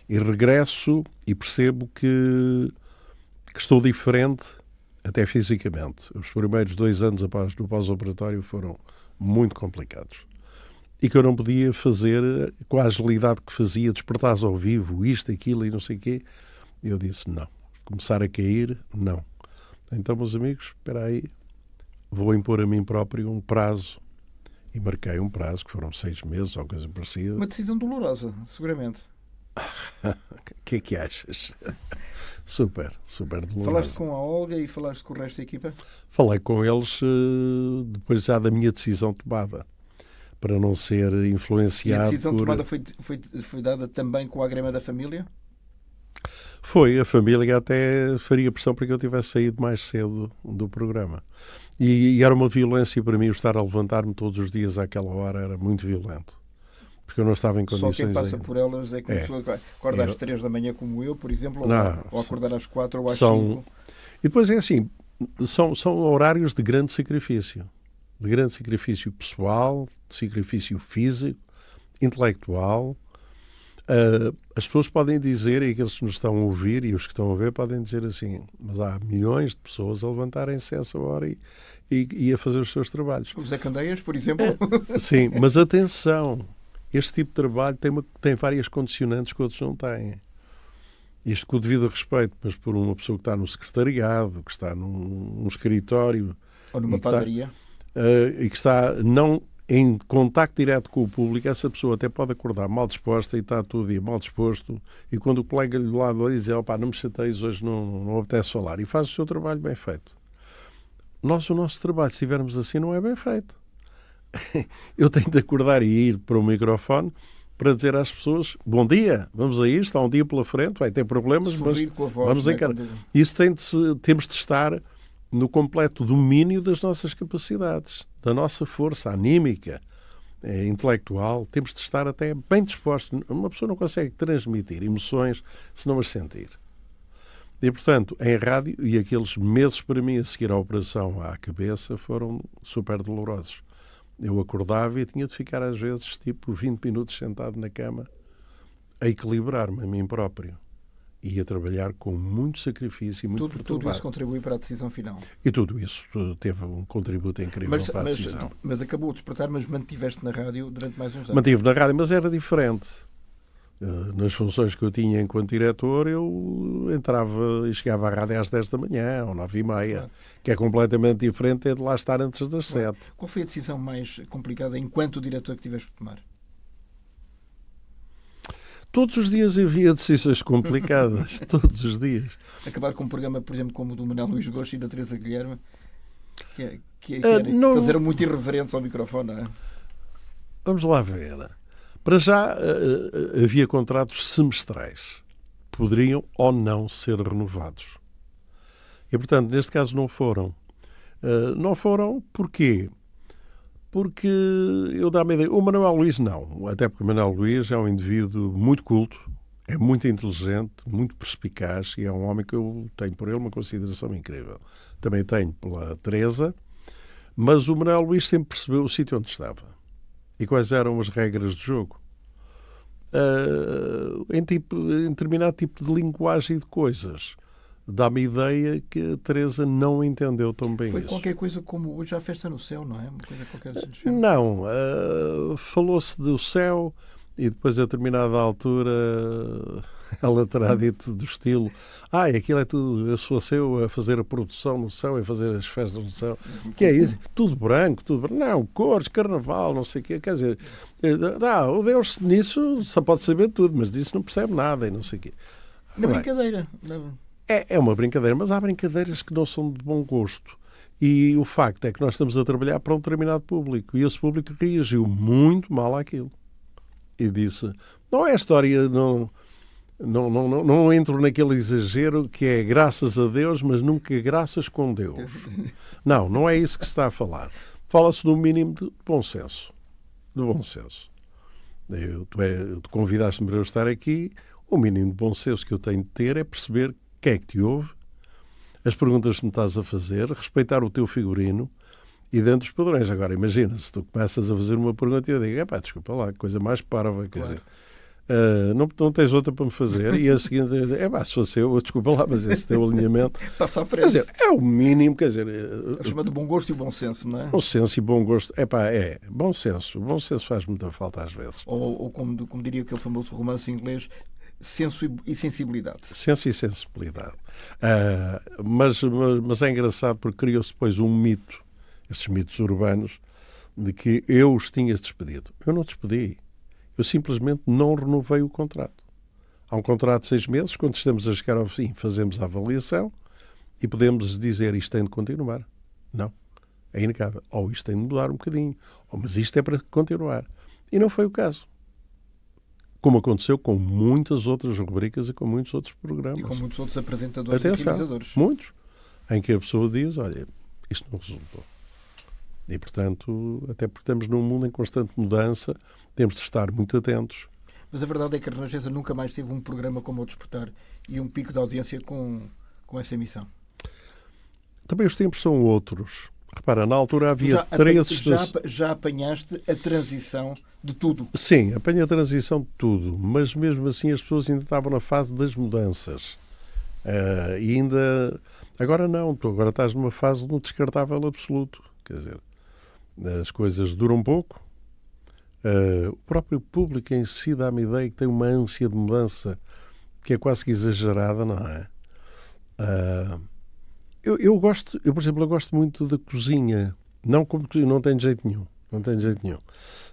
Speaker 2: E percebo que estou diferente até fisicamente. Os primeiros 2 anos após do pós-operatório foram muito complicados. E que eu não podia fazer com a agilidade que fazia, despertares ao vivo, isto, aquilo e não sei o quê. Eu disse, não. Começar a cair, não. Então, meus amigos, espera aí, vou impor a mim próprio um prazo. E marquei um prazo, que foram 6 meses ou coisa parecida.
Speaker 1: Uma decisão dolorosa, seguramente.
Speaker 2: O que é que achas? Super doloroso.
Speaker 1: Falaste com a Olga e falaste com o resto da equipa?
Speaker 2: Falei com eles depois já da minha decisão tomada, para não ser influenciado.
Speaker 1: E a decisão
Speaker 2: por...
Speaker 1: tomada foi dada também com a agrema da família?
Speaker 2: Foi, a família até faria pressão para que eu tivesse saído mais cedo do programa. E era uma violência para mim, estar a levantar-me todos os dias àquela hora era muito violento. Porque eu não estava em condições...
Speaker 1: Só quem passa
Speaker 2: ainda.
Speaker 1: por elas é que uma pessoa acorda às 3 da manhã como eu, por exemplo, ou acordar às 4 ou às 5.
Speaker 2: E depois é assim, são horários de grande sacrifício pessoal, de sacrifício físico, intelectual. As pessoas podem dizer, e aqueles que nos estão a ouvir e os que estão a ver podem dizer assim, mas há milhões de pessoas a levantarem-se a essa hora e a fazer os seus trabalhos.
Speaker 1: O Zé Candeias, por exemplo.
Speaker 2: Sim, mas atenção, este tipo de trabalho tem várias condicionantes que outros não têm. Isto com o devido respeito, mas por uma pessoa que está no secretariado, que está num escritório...
Speaker 1: Ou numa padaria.
Speaker 2: E que está não em contacto direto com o público, essa pessoa até pode acordar mal disposta e está todo dia mal disposto, e quando o colega lhe do lado diz, opá, não me chateias, hoje não apetece falar, e faz o seu trabalho bem feito. O nosso trabalho, se estivermos assim, não é bem feito. Eu tenho de acordar e ir para o microfone para dizer às pessoas, bom dia, vamos a isto, há um dia pela frente, vai ter problemas,
Speaker 1: Sorrir
Speaker 2: mas
Speaker 1: com a voz,
Speaker 2: vamos encarar. Isso temos de estar no completo domínio das nossas capacidades, da nossa força anímica, intelectual. Temos de estar até bem dispostos. Uma pessoa não consegue transmitir emoções se não as sentir. E, portanto, em rádio, e aqueles meses para mim a seguir à operação à cabeça foram super dolorosos. Eu acordava e tinha de ficar às vezes tipo 20 minutos sentado na cama a equilibrar-me a mim próprio. E a trabalhar com muito sacrifício e muito perturbado.
Speaker 1: Tudo isso contribui para a decisão final.
Speaker 2: E tudo isso teve um contributo incrível para a decisão.
Speaker 1: Mas acabou o Despertar, mas mantiveste na rádio durante mais uns anos.
Speaker 2: Mantive na rádio, mas era diferente. Nas funções que eu tinha enquanto diretor, eu entrava e chegava à rádio às 10 da manhã, ou 9h30, que é completamente diferente de lá estar antes das 7.
Speaker 1: Qual foi a decisão mais complicada enquanto diretor que tiveste que tomar?
Speaker 2: Todos os dias havia decisões complicadas, todos os dias.
Speaker 1: Acabar com um programa, por exemplo, como o do Manuel Luís Gosto e da Teresa Guilherme,
Speaker 2: não...
Speaker 1: eles eram muito irreverentes ao microfone, não é?
Speaker 2: Vamos lá ver. Para já havia contratos semestrais. Poderiam ou não ser renovados. E, portanto, neste caso não foram. Não foram porquê? Porque eu dá-me a ideia. O Manuel Luís não. Até porque o Manuel Luís é um indivíduo muito culto, é muito inteligente, muito perspicaz e é um homem que eu tenho por ele uma consideração incrível. Também tenho pela Teresa, mas o Manuel Luís sempre percebeu o sítio onde estava e quais eram as regras do jogo. Em determinado tipo de linguagem e de coisas. Dá-me a ideia que a Teresa não entendeu tão bem
Speaker 1: Foi
Speaker 2: isso.
Speaker 1: qualquer coisa como hoje a festa no céu, não é? Uma coisa qualquer assim.
Speaker 2: Não. Falou-se do céu e depois a determinada altura ela terá dito do estilo aquilo é tudo, eu sou eu a fazer a produção no céu, a fazer as festas no céu. Que é isso? Tudo branco. Não, cores, carnaval, não sei o quê. Quer dizer, o Deus nisso só pode saber tudo, mas disso não percebe nada e não sei o quê.
Speaker 1: Na brincadeira.
Speaker 2: É uma brincadeira, mas há brincadeiras que não são de bom gosto. E o facto é que nós estamos a trabalhar para um determinado público. E esse público reagiu muito mal àquilo. E disse, não é a história, não entro naquele exagero que é graças a Deus, mas nunca graças com Deus. Não é isso que se está a falar. Fala-se do mínimo de bom senso. De bom senso. Tu convidaste-me para eu estar aqui. O mínimo de bom senso que eu tenho de ter é perceber quem é que te ouve, as perguntas que me estás a fazer, respeitar o teu figurino e dentro dos padrões. Agora, imagina, se tu começas a fazer uma pergunta e eu digo, desculpa lá, coisa mais parva, quer dizer, não tens outra para me fazer, e a seguinte, se fosse eu, desculpa lá, mas esse teu alinhamento...
Speaker 1: Passa à frente.
Speaker 2: Quer dizer, é o mínimo, quer dizer...
Speaker 1: É chamado bom gosto e bom senso, não é?
Speaker 2: Bom senso e bom gosto. Bom senso. Bom senso faz muita falta às vezes.
Speaker 1: Ou como diria aquele famoso romance inglês, senso e sensibilidade.
Speaker 2: Senso e sensibilidade. Mas é engraçado porque criou-se depois um mito, esses mitos urbanos, de que eu os tinha despedido. Eu não despedi. Eu simplesmente não renovei o contrato. Há um contrato de 6 meses, quando estamos a chegar ao fim, fazemos a avaliação e podemos dizer isto tem de continuar. Não. É inegável. Ou isto tem de mudar um bocadinho. Mas isto é para continuar. E não foi o caso. Como aconteceu com muitas outras rubricas e com muitos outros programas.
Speaker 1: E com muitos outros apresentadores e realizadores.
Speaker 2: Muitos. Em que a pessoa diz, olha, isto não resultou. E, portanto, até porque estamos num mundo em constante mudança, temos de estar muito atentos.
Speaker 1: Mas a verdade é que a Renascença nunca mais teve um programa como o Despertar e um pico de audiência com essa emissão.
Speaker 2: Também os tempos são outros. Repara, na altura havia três estações.
Speaker 1: Já apanhaste a transição de tudo.
Speaker 2: Sim, apanhei a transição de tudo, mas mesmo assim as pessoas ainda estavam na fase das mudanças. E ainda... Agora não, tu agora estás numa fase de um descartável absoluto. Quer dizer, as coisas duram pouco. O próprio público em si dá-me a ideia que tem uma ânsia de mudança que é quase que exagerada, não é? Eu, por exemplo, eu gosto muito da cozinha. Não como tu, não tenho jeito nenhum. Não tenho jeito nenhum.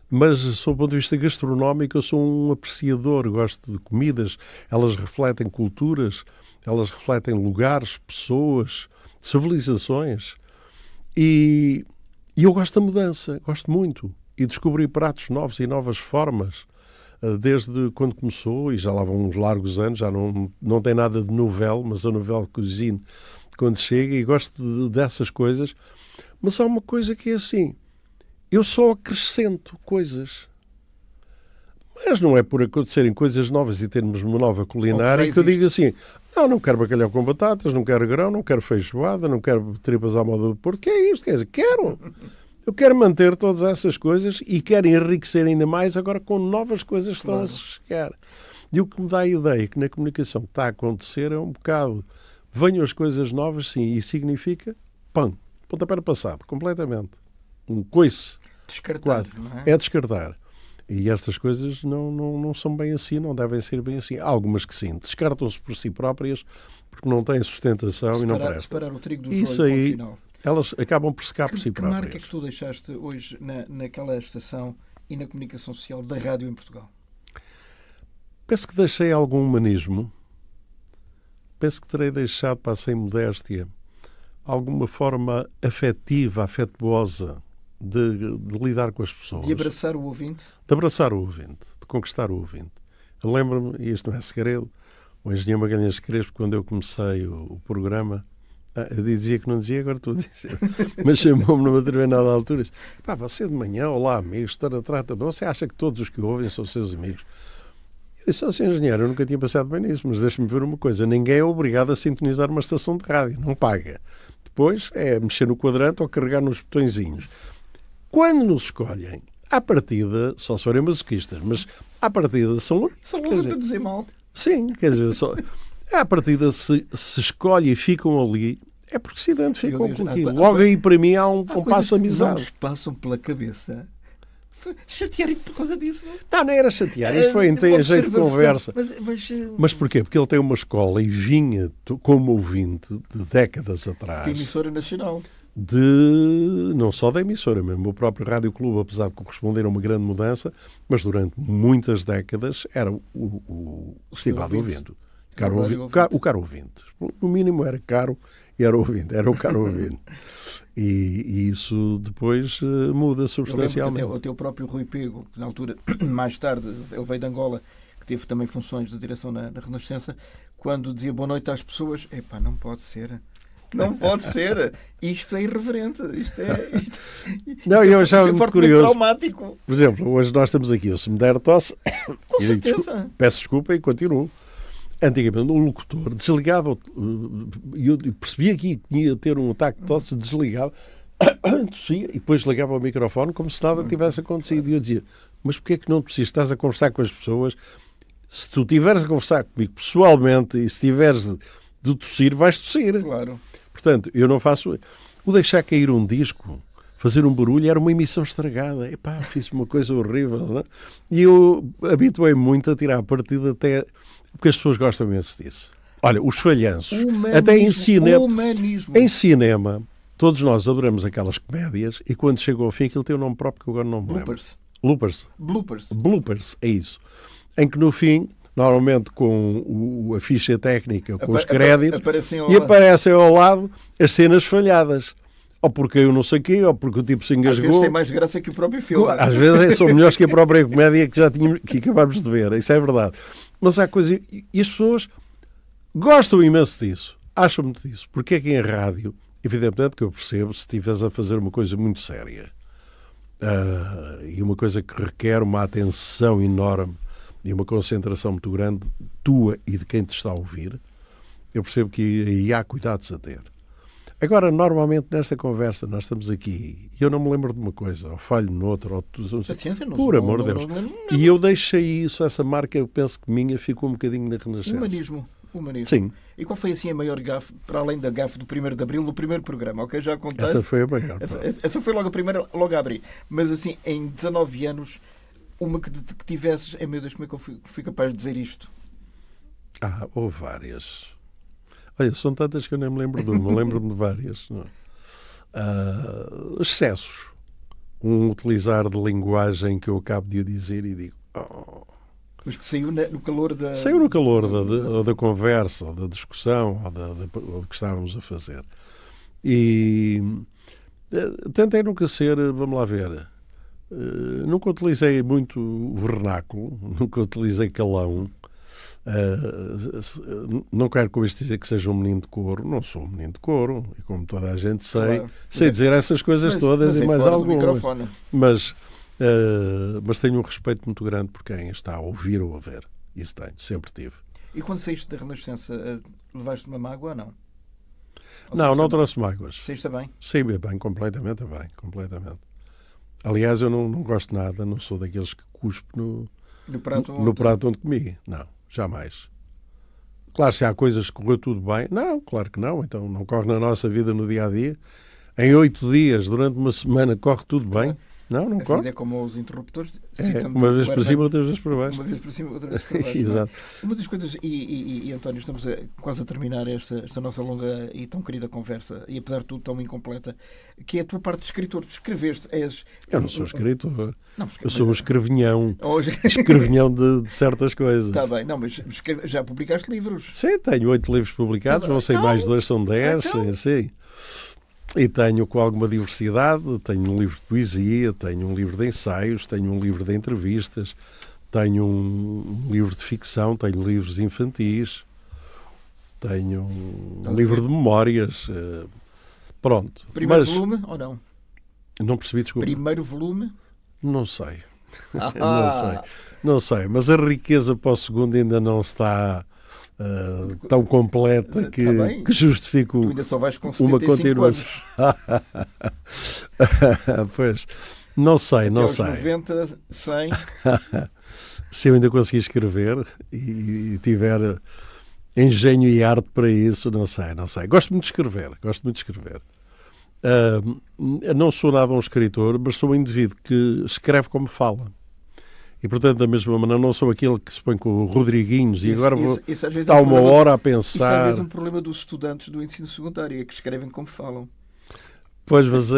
Speaker 2: Mas, sob o ponto de vista gastronómico, eu sou um apreciador. Gosto de comidas. Elas refletem culturas, elas refletem lugares, pessoas, civilizações. E eu gosto da mudança. Gosto muito. E descobri pratos novos e novas formas. Desde quando começou, e já lá vão uns largos anos, já não tem nada de nouvelle, mas a nouvelle cuisine, quando chega, e gosto dessas coisas. Mas há uma coisa que é assim, eu só acrescento coisas. Mas não é por acontecerem coisas novas e termos uma nova culinária que eu digo assim, não quero bacalhau com batatas, não quero grão, não quero feijoada, não quero tripas à moda do Porto. Que é isto? Quer dizer, eu quero manter todas essas coisas e quero enriquecer ainda mais agora com novas coisas que estão a chegar. E o que me dá a ideia que na comunicação que está a acontecer é um bocado, venham as coisas novas, sim, e significa, pontapé no passado, completamente. Um coice.
Speaker 1: Descartar,
Speaker 2: quase.
Speaker 1: Não é?
Speaker 2: É descartar. E estas coisas não são bem assim, não devem ser bem assim. Há algumas que sim, descartam-se por si próprias porque não têm sustentação e não prestam.
Speaker 1: Separar o trigo do
Speaker 2: Isso
Speaker 1: joio,
Speaker 2: aí,
Speaker 1: final.
Speaker 2: elas acabam por secar por si
Speaker 1: Que
Speaker 2: próprias.
Speaker 1: marca é que tu deixaste hoje naquela estação e na comunicação social da rádio em Portugal?
Speaker 2: Penso que deixei algum humanismo. Penso que terei deixado, para sem modéstia, alguma forma afetiva, afetuosa de lidar com as pessoas.
Speaker 1: De abraçar o ouvinte?
Speaker 2: De abraçar o ouvinte, de conquistar o ouvinte. Eu lembro-me, e isto não é segredo, o engenheiro Magalhães Crespo, quando eu comecei o programa, eu dizia que não dizia, agora estou a dizer. Mas chamou-me numa determinada altura e disse, você de manhã, olá amigos, trata, você acha que todos os que ouvem são seus amigos? Eu disse, Sr. Engenheiro, eu nunca tinha pensado bem nisso, mas deixe-me ver uma coisa, ninguém é obrigado a sintonizar uma estação de rádio, não paga. Depois é mexer no quadrante ou carregar nos botõezinhos. Quando nos escolhem, à partida, só se forem masoquistas, mas à partida são
Speaker 1: para dizer mal.
Speaker 2: Sim, quer dizer, à partida se escolhe e ficam ali, é porque se identificam com aquilo. Logo aí para mim há um passo amizade.
Speaker 1: Não nos passam pela cabeça chatear-lhe por causa disso.
Speaker 2: Não era chatear, isso foi em jeito de conversa. Mas porquê? Porque ele tem uma escola e vinha como ouvinte de décadas atrás.
Speaker 1: De emissora nacional.
Speaker 2: Não só da emissora mesmo, o próprio Rádio Clube, apesar de corresponder a uma grande mudança, mas durante muitas décadas era o estimado ouvinte. O caro ouvinte. No mínimo era caro e era ouvinte. Era o caro ouvinte. E isso depois muda substancialmente.
Speaker 1: O teu próprio Rui Pego, que na altura, mais tarde, ele veio de Angola, que teve também funções de direção na Renascença, quando dizia boa noite às pessoas, não pode ser. Não pode ser. Isto é irreverente.
Speaker 2: Eu já muito curioso.
Speaker 1: Traumático.
Speaker 2: Por exemplo, hoje nós estamos aqui. Se me der tosse,
Speaker 1: com certeza.
Speaker 2: Peço desculpa e continuo. Antigamente, o locutor desligava. Eu percebia que ia ter um ataque de tosse, desligava, tossia e depois ligava o microfone como se nada tivesse acontecido. E eu dizia: mas porquê é que não tossiste? Estás a conversar com as pessoas. Se tu estiveres a conversar comigo pessoalmente e se tiveres de tossir, vais tossir.
Speaker 1: Claro.
Speaker 2: Portanto, eu não faço... O deixar cair um disco, fazer um barulho, era uma emissão estragada. Fiz uma coisa horrível. Não é? E eu habituei muito a tirar a partida até... Porque as pessoas gostam imenso disso. Olha, os falhanços. Até em cinema, todos nós adoramos aquelas comédias e quando chegou ao fim, aquilo tem um nome próprio que eu agora não me lembro. Bloopers, é isso. Em que no fim... Normalmente com a ficha técnica, com os créditos, aparecem ao lado as cenas falhadas. Ou porque eu não sei o quê, ou porque o tipo se engasgou. Às vezes
Speaker 1: tem mais graça que o próprio filme.
Speaker 2: Às vezes são melhores que a própria comédia que acabámos de ver. Isso é verdade. Mas há coisa... E as pessoas gostam imenso disso. Acham muito disso. Porque é que em rádio, evidentemente que eu percebo, se estiveres a fazer uma coisa muito séria e uma coisa que requer uma atenção enorme e uma concentração muito grande tua e de quem te está a ouvir, eu percebo que aí há cuidados a ter. Agora, normalmente, nesta conversa, nós estamos aqui e eu não me lembro de uma coisa, ou falho noutra, ou
Speaker 1: Paciência, não
Speaker 2: por
Speaker 1: sou-
Speaker 2: amor de
Speaker 1: não-
Speaker 2: Deus.
Speaker 1: não- não-
Speaker 2: E eu deixei isso, essa marca, eu penso que minha, ficou um bocadinho na Renascença.
Speaker 1: Humanismo.
Speaker 2: Sim,
Speaker 1: E qual foi assim a maior gafe, para além da gafe do 1º de Abril, do primeiro programa? Ok, já contaste?
Speaker 2: essa foi a maior. pá.
Speaker 1: Essa foi logo a primeira, logo a abrir. Mas assim, em 19 anos, uma que tivesses, meu Deus, como é que eu fui capaz de dizer isto?
Speaker 2: Houve várias. Olha, são tantas que eu nem me lembro de uma, lembro-me de várias. Não é? Excessos. Utilizar de linguagem que eu acabo de o dizer e digo.
Speaker 1: Mas que saiu no calor da.
Speaker 2: Saiu no calor da conversa, ou da discussão, ou do que estávamos a fazer. E tentei nunca ser, vamos lá ver, nunca utilizei muito o vernáculo, nunca utilizei calão. Não quero com isto dizer que seja um menino de couro, não sou um menino de couro, e como toda a gente sei dizer essas coisas todas e mais algumas. Mas tenho um respeito muito grande por quem está a ouvir ou a ver. Isso tenho, sempre tive.
Speaker 1: E quando saíste da Renascença, levaste uma mágoa ou não?
Speaker 2: Não trouxe mágoas.
Speaker 1: Saíste bem?
Speaker 2: Sim, bem, completamente bem, completamente. Aliás, eu não gosto nada, não sou daqueles que cuspo no prato onde comi. Não, jamais. Claro, se há coisas que correu tudo bem, não, claro que não. Então não corre na nossa vida no dia-a-dia. Em 8 dias, durante uma semana, corre tudo bem. Não
Speaker 1: A
Speaker 2: corre.
Speaker 1: vida é como os interruptores.
Speaker 2: Uma vez para cima, outras vezes para baixo.
Speaker 1: Uma vez para cima, outra vez para baixo.
Speaker 2: Exato.
Speaker 1: Uma das coisas, e António, estamos quase a terminar esta nossa longa e tão querida conversa, e apesar de tudo tão incompleta, que é a tua parte de escritor. Tu escreveste.
Speaker 2: Eu não sou escritor.
Speaker 1: Não,
Speaker 2: eu sou um escrevinhão.
Speaker 1: Hoje...
Speaker 2: Escrevinhão de certas coisas.
Speaker 1: Está bem, não, mas já publicaste livros.
Speaker 2: Sim, tenho 8 livros publicados, não sei mais 2, são 10. Sim. E tenho com alguma diversidade, tenho um livro de poesia, tenho um livro de ensaios, tenho um livro de entrevistas, tenho um livro de ficção, tenho livros infantis, tenho um livro de memórias. Pronto.
Speaker 1: Primeiro volume ou não?
Speaker 2: Não percebi, desculpa.
Speaker 1: Primeiro volume?
Speaker 2: Não sei. Não sei, mas a riqueza para o segundo ainda não está... tão completa que justifica
Speaker 1: ainda só vais com
Speaker 2: uma continuação. Pois, não sei.
Speaker 1: Até aos 90, 100.
Speaker 2: Se eu ainda conseguir escrever e tiver engenho e arte para isso, não sei. Gosto muito de escrever. Não sou nada um escritor, mas sou um indivíduo que escreve como fala. E, portanto, da mesma maneira, não sou aquele que se põe com o Rodriguinhos e agora vou estar uma hora a pensar.
Speaker 1: Isso às vezes é um problema dos estudantes do ensino secundário, é que escrevem como falam.
Speaker 2: Pois, mas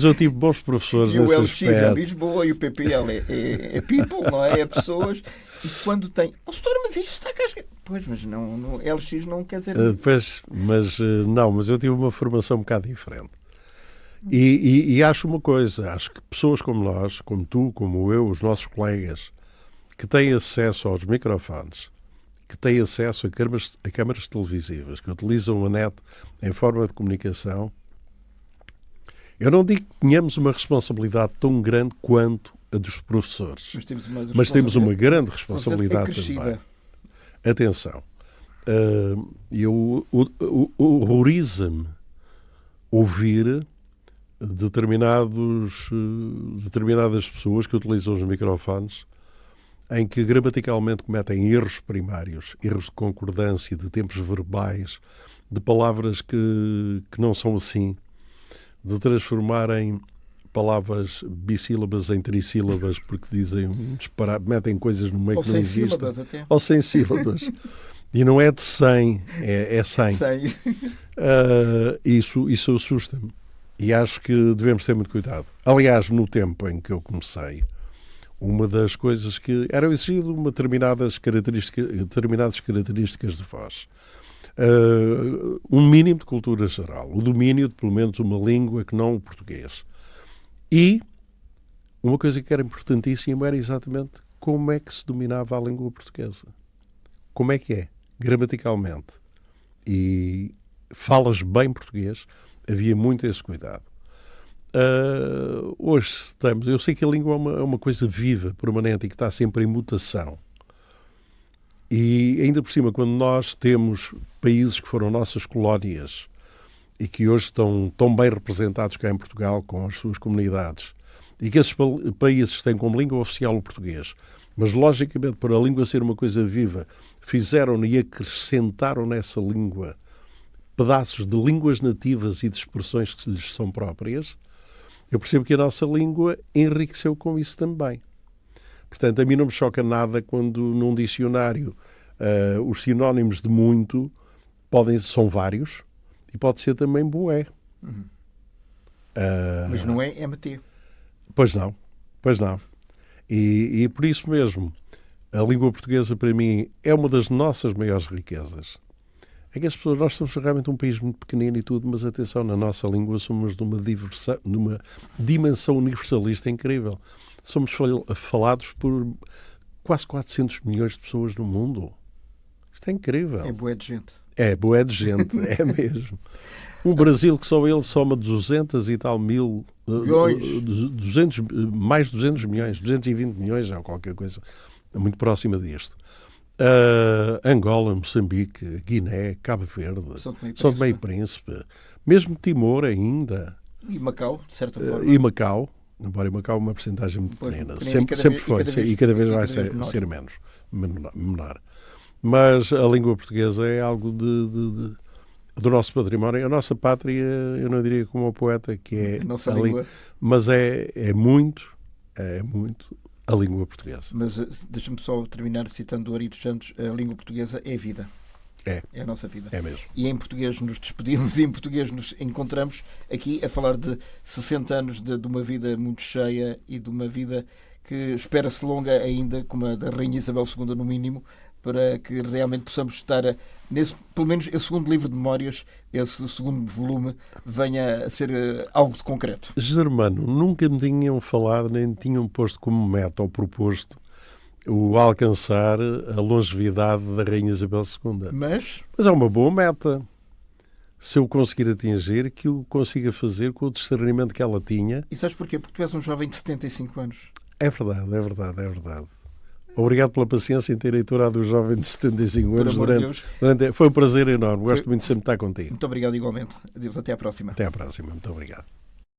Speaker 2: eu tive bons professores nesse aspecto. E o LX
Speaker 1: é Lisboa e o PPL é people, não é? É pessoas. E quando tem... doutor, mas isto está cá... Pois, mas não, LX não quer dizer...
Speaker 2: Mas eu tive uma formação um bocado diferente. E acho uma coisa, acho que pessoas como nós, como tu, como eu, os nossos colegas, que têm acesso aos microfones, que têm acesso a câmaras televisivas, que utilizam a net em forma de comunicação, eu não digo que tenhamos uma responsabilidade tão grande quanto a dos professores, mas temos uma grande responsabilidade também. Atenção, horroriza-me ouvir determinadas pessoas que utilizam os microfones em que gramaticalmente cometem erros primários, erros de concordância, de tempos verbais, de palavras que não são assim, de transformarem palavras bissílabas em trissílabas porque dizem metem coisas no meio que não existem. Ou sem sílabas. E não é de 100, é 100. Isso assusta-me. E acho que devemos ter muito cuidado. Aliás, no tempo em que eu comecei, uma das coisas que era exigido determinadas características de voz. Um mínimo de cultura geral. O domínio de, pelo menos, uma língua que não o português. E uma coisa que era importantíssima era exatamente como é que se dominava a língua portuguesa. Como é que é? Gramaticalmente. E falas bem português... Havia muito esse cuidado. Hoje estamos... Eu sei que a língua é uma coisa viva, permanente e que está sempre em mutação. E ainda por cima, quando nós temos países que foram nossas colónias e que hoje estão tão bem representados cá em Portugal com as suas comunidades, e que esses países têm como língua oficial o português, mas logicamente para a língua ser uma coisa viva, fizeram e acrescentaram nessa língua pedaços de línguas nativas e de expressões que lhes são próprias, eu percebo que a nossa língua enriqueceu com isso também. Portanto, a mim não me choca nada quando num dicionário os sinónimos de muito são vários e pode ser também bué.
Speaker 1: Mas não é MT.
Speaker 2: Pois não, pois não. E por isso mesmo, a língua portuguesa para mim é uma das nossas maiores riquezas. É que nós somos realmente um país muito pequenino e tudo, mas atenção, na nossa língua somos de uma dimensão universalista incrível. Somos falados por quase 400 milhões de pessoas no mundo. Isto é incrível.
Speaker 1: É bué de gente.
Speaker 2: É bué de gente, é mesmo. Um Brasil que só ele soma 200 e tal mil...
Speaker 1: Milhões.
Speaker 2: Mais de 200 milhões, 220 milhões, ou qualquer coisa muito próxima disto. Angola, Moçambique, Guiné, Cabo Verde, São Tomé e Príncipe, mesmo Timor ainda.
Speaker 1: E Macau, de certa forma.
Speaker 2: E Macau, embora Macau uma porcentagem muito pequenina. Sempre foi, e cada vez vai ser menos, menor. Mas a língua portuguesa é algo do nosso património. A nossa pátria, eu não diria como o poeta, que é
Speaker 1: a nossa língua.
Speaker 2: Mas é muito a língua portuguesa.
Speaker 1: Mas deixa-me só terminar citando o Ari dos Santos. A língua portuguesa é vida.
Speaker 2: É
Speaker 1: a nossa vida.
Speaker 2: É mesmo.
Speaker 1: E em português nos despedimos e em português nos encontramos aqui a falar de 60 anos de uma vida muito cheia e de uma vida que espera-se longa ainda, como a da Rainha Isabel II no mínimo, para que realmente possamos estar pelo menos esse segundo livro de memórias, esse segundo volume, venha a ser algo de concreto.
Speaker 2: Germano, nunca me tinham falado, nem tinham posto como meta ou proposto o alcançar a longevidade da Rainha Isabel II.
Speaker 1: Mas
Speaker 2: é uma boa meta. Se eu conseguir atingir, que o consiga fazer com o discernimento que ela tinha.
Speaker 1: E sabes porquê? Porque tu és um jovem de 75 anos.
Speaker 2: É verdade. Obrigado pela paciência em ter entourado o jovem de 75 anos foi um prazer enorme. Gosto muito de sempre estar contigo.
Speaker 1: Muito obrigado igualmente. Adeus, até à próxima.
Speaker 2: Até à próxima. Muito obrigado.